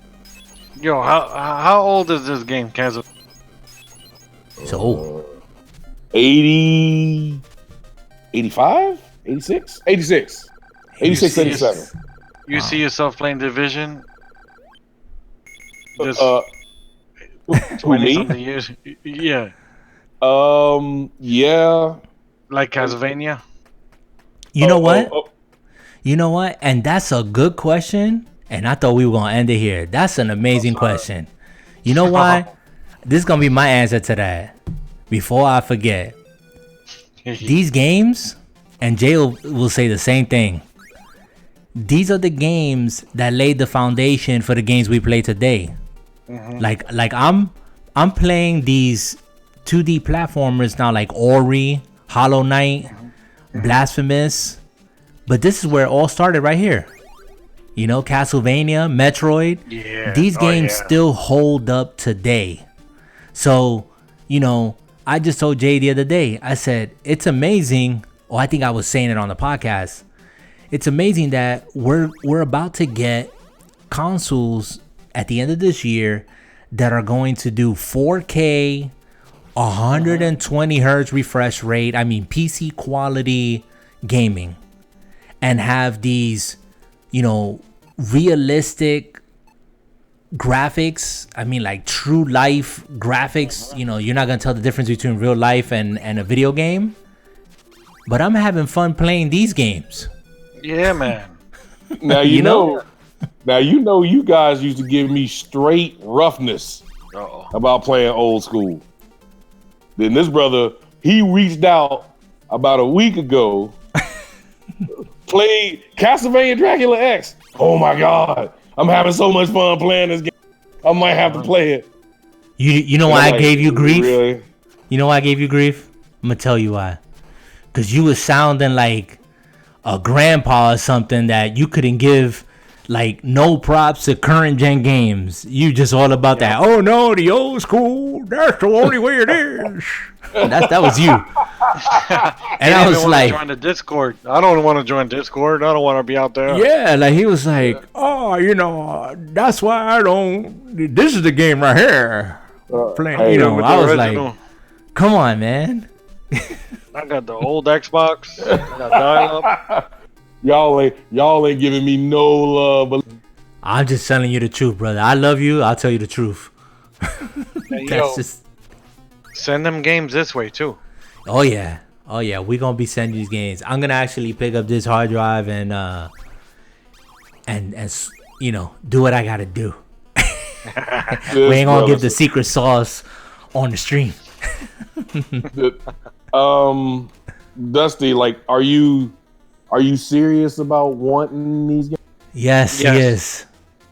S3: Yo, how old is this game, Kazu?
S1: So
S2: 80, 85, 86, 86, 86, 87.
S3: You see yourself playing Division? Just
S2: Who,
S3: 20
S2: me?
S3: something years? Yeah.
S2: Yeah.
S3: Like Castlevania?
S1: you know what?
S2: oh.
S1: You know what? And that's a good question. And I thought we were going to end it here. That's an amazing question. You know why? This is going to be my answer to that. Before I forget. These games, and Jay will say the same thing. These are the games that laid the foundation for the games we play today. Like I'm playing these 2D platformers now, like Ori, Hollow Knight, Blasphemous. But this is where it all started right here. You know, Castlevania, Metroid.
S3: Yeah.
S1: These games
S3: yeah.
S1: still hold up today. So, you know, I just told Jay the other day, I said, it's amazing. Or I think I was saying it on the podcast. It's amazing that we're about to get consoles at the end of this year that are going to do 4K, 120 hertz refresh rate. I mean, PC quality gaming. And have these, you know, realistic graphics. I mean, like true life graphics. You know, you're not going to tell the difference between real life and a video game. But I'm having fun playing these games.
S3: Yeah, man.
S2: Now
S1: You know?
S2: Now you guys used to give me straight roughness
S3: Uh-oh.
S2: about playing old school. Then this brother, he reached out about a week ago, played Castlevania Dracula X. Oh my God, I'm having so much fun playing this game. I might have to play it.
S1: You know
S2: And
S1: why
S2: I'm
S1: I
S2: like,
S1: gave you grief?
S2: Really?
S1: You know why I gave you grief? I'm going to tell you why. Because you was sounding like a grandpa or something that you couldn't give like no props to current gen games. You just all about that. Oh no, the old school. That's the only way it is. That was you. And I was like,
S3: join the Discord. I don't want to join Discord. I don't want to be out there.
S1: yeah, like he was like, oh, you know, that's why I don't. This is the game right here. Playing,
S2: hey,
S1: you know,
S3: with
S1: I
S3: the
S1: was
S3: original.
S1: like, come on, man.
S3: I got the old Xbox. I got dial-up.
S2: Y'all ain't giving me no love. But
S1: I'm just telling you the truth, brother. I love you. I'll tell you the truth.
S3: Hey,
S1: That's
S3: yo,
S1: just.
S3: send them games this way too.
S1: Oh yeah. We're gonna be sending these games. I'm gonna actually pick up this hard drive and you know, do what I gotta do. We ain't gonna give the secret sauce on the stream.
S2: Dusty, like, are you Are you serious about wanting these games?
S1: Yes, he is.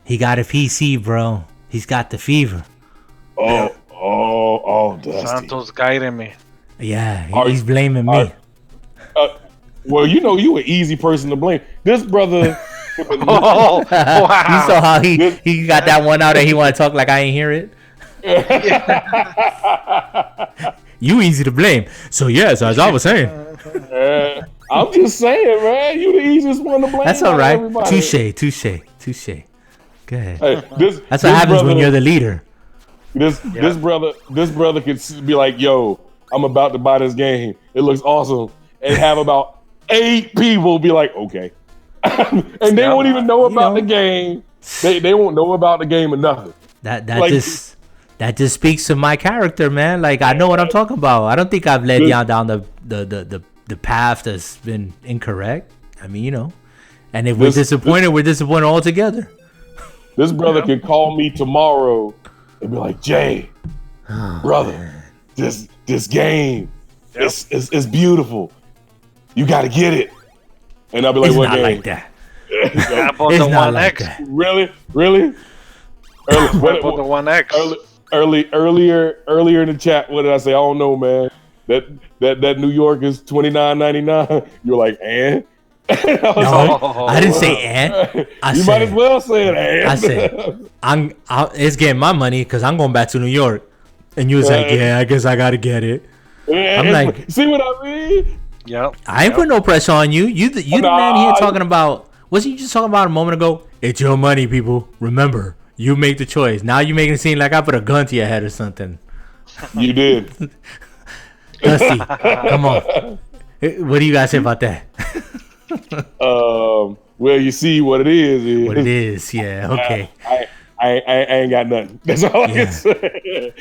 S1: He got a PC, bro. He's got the fever.
S2: Dusty.
S3: Santos guiding me.
S1: Yeah, he's blaming me.
S2: Well, you an easy person to blame. This brother.
S3: Oh, wow.
S1: You saw how he got that one out and he want to talk like I ain't hear it. You easy to blame. So yes, as I was saying.
S2: I'm just saying, man. You the easiest one to blame.
S1: That's all right. Touche. Go ahead.
S2: Hey,
S1: That's what happens when you're the leader.
S2: This brother could be like, yo, I'm about to buy this game. It looks awesome. And have about 8 people be like, okay. And they won't even know about the game. They won't know about the game or nothing.
S1: That just speaks to my character, man. Like, I know what I'm talking about. I don't think I've led y'all down the path that's been incorrect. I mean, and if we're disappointed, we're disappointed all together.
S2: This brother can call me tomorrow and be like, Jay, brother, this game, it's beautiful. You got to get it. And I'll be like,
S1: it's
S2: what
S1: not
S2: game?
S1: like that.
S3: I bought
S1: It's
S3: the
S1: not
S3: One
S1: like
S3: X.
S1: that.
S2: Really?
S3: I bought the One X.
S2: Earlier in the chat, what did I say? I don't know, man. That New York is $29.99. You're like, and?
S1: I didn't say and.
S2: You might as well say it, and.
S1: I said, it's getting my money because I'm going back to New York. And you was like, yeah, I guess I got to get it. I'm like,
S2: see what I mean?
S3: Yep.
S1: I ain't putting no pressure on you. You the man here talking about, wasn't you just talking about a moment ago? It's your money, people. Remember, you make the choice. Now you making it seem like I put a gun to your head or something.
S2: You did.
S1: Dusty, come on. What do you guys say about that?
S2: Well, you see what it is.
S1: What it is, yeah, okay.
S2: I ain't got nothing. That's all I can say.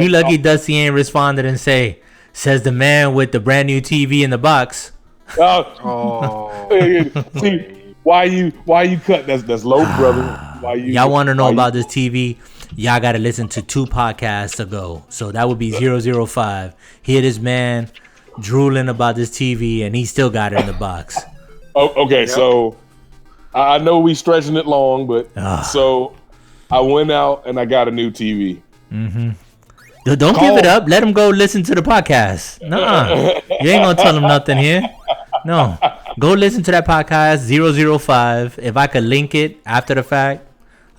S1: You lucky Dusty ain't responded and says the man with the brand new TV in the box.
S2: See, why you cut? That's low, brother.
S1: Y'all want to know about this TV? Y'all got to listen to 2 podcasts ago. So that would be 005. Hear this man drooling about this TV, and he still got it in the box.
S2: Okay, so I know we stretching it long, but so I went out and I got a new TV.
S1: Mm-hmm. Don't give it up. Let him go listen to the podcast. Nuh-uh. You ain't gonna tell him nothing here. No. Go listen to that podcast 005. If I could link it after the fact,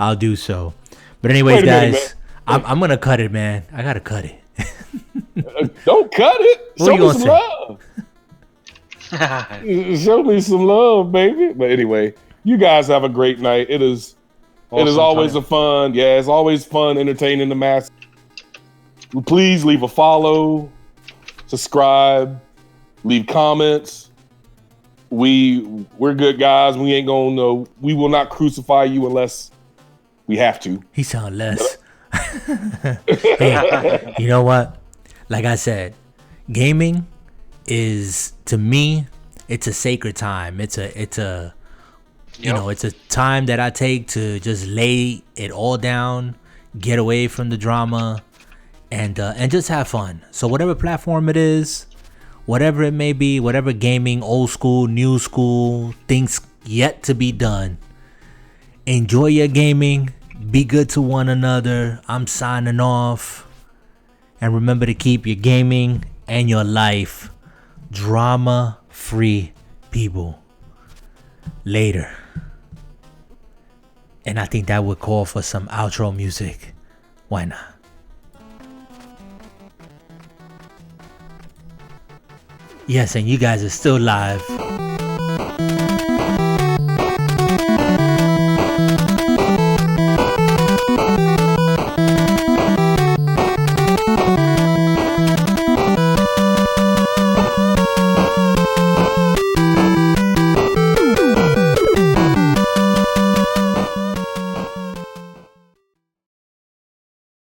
S1: I'll do so. But anyways, guys, I'm gonna cut it, man. I gotta cut it.
S2: Don't cut it.
S1: What
S2: Show me some love. Show me some love, baby. But anyway, you guys have a great night. It is always it's always fun entertaining the masses. Please leave a follow, subscribe, leave comments. We're good guys. We ain't gonna we will not crucify you unless we have to.
S1: He sound less. Hey, you know what? Like I said, gaming is, to me, it's a sacred time. It's a it's a time that I take to just lay it all down, get away from the drama, and just have fun. So whatever platform it is, whatever it may be, whatever gaming, old school, new school, things yet to be done, enjoy your gaming. Be good to one another. I'm signing off. And remember to keep your gaming and your life drama-free, people. Later. And I think that would call for some outro music. Why not? Yes, and you guys are still live.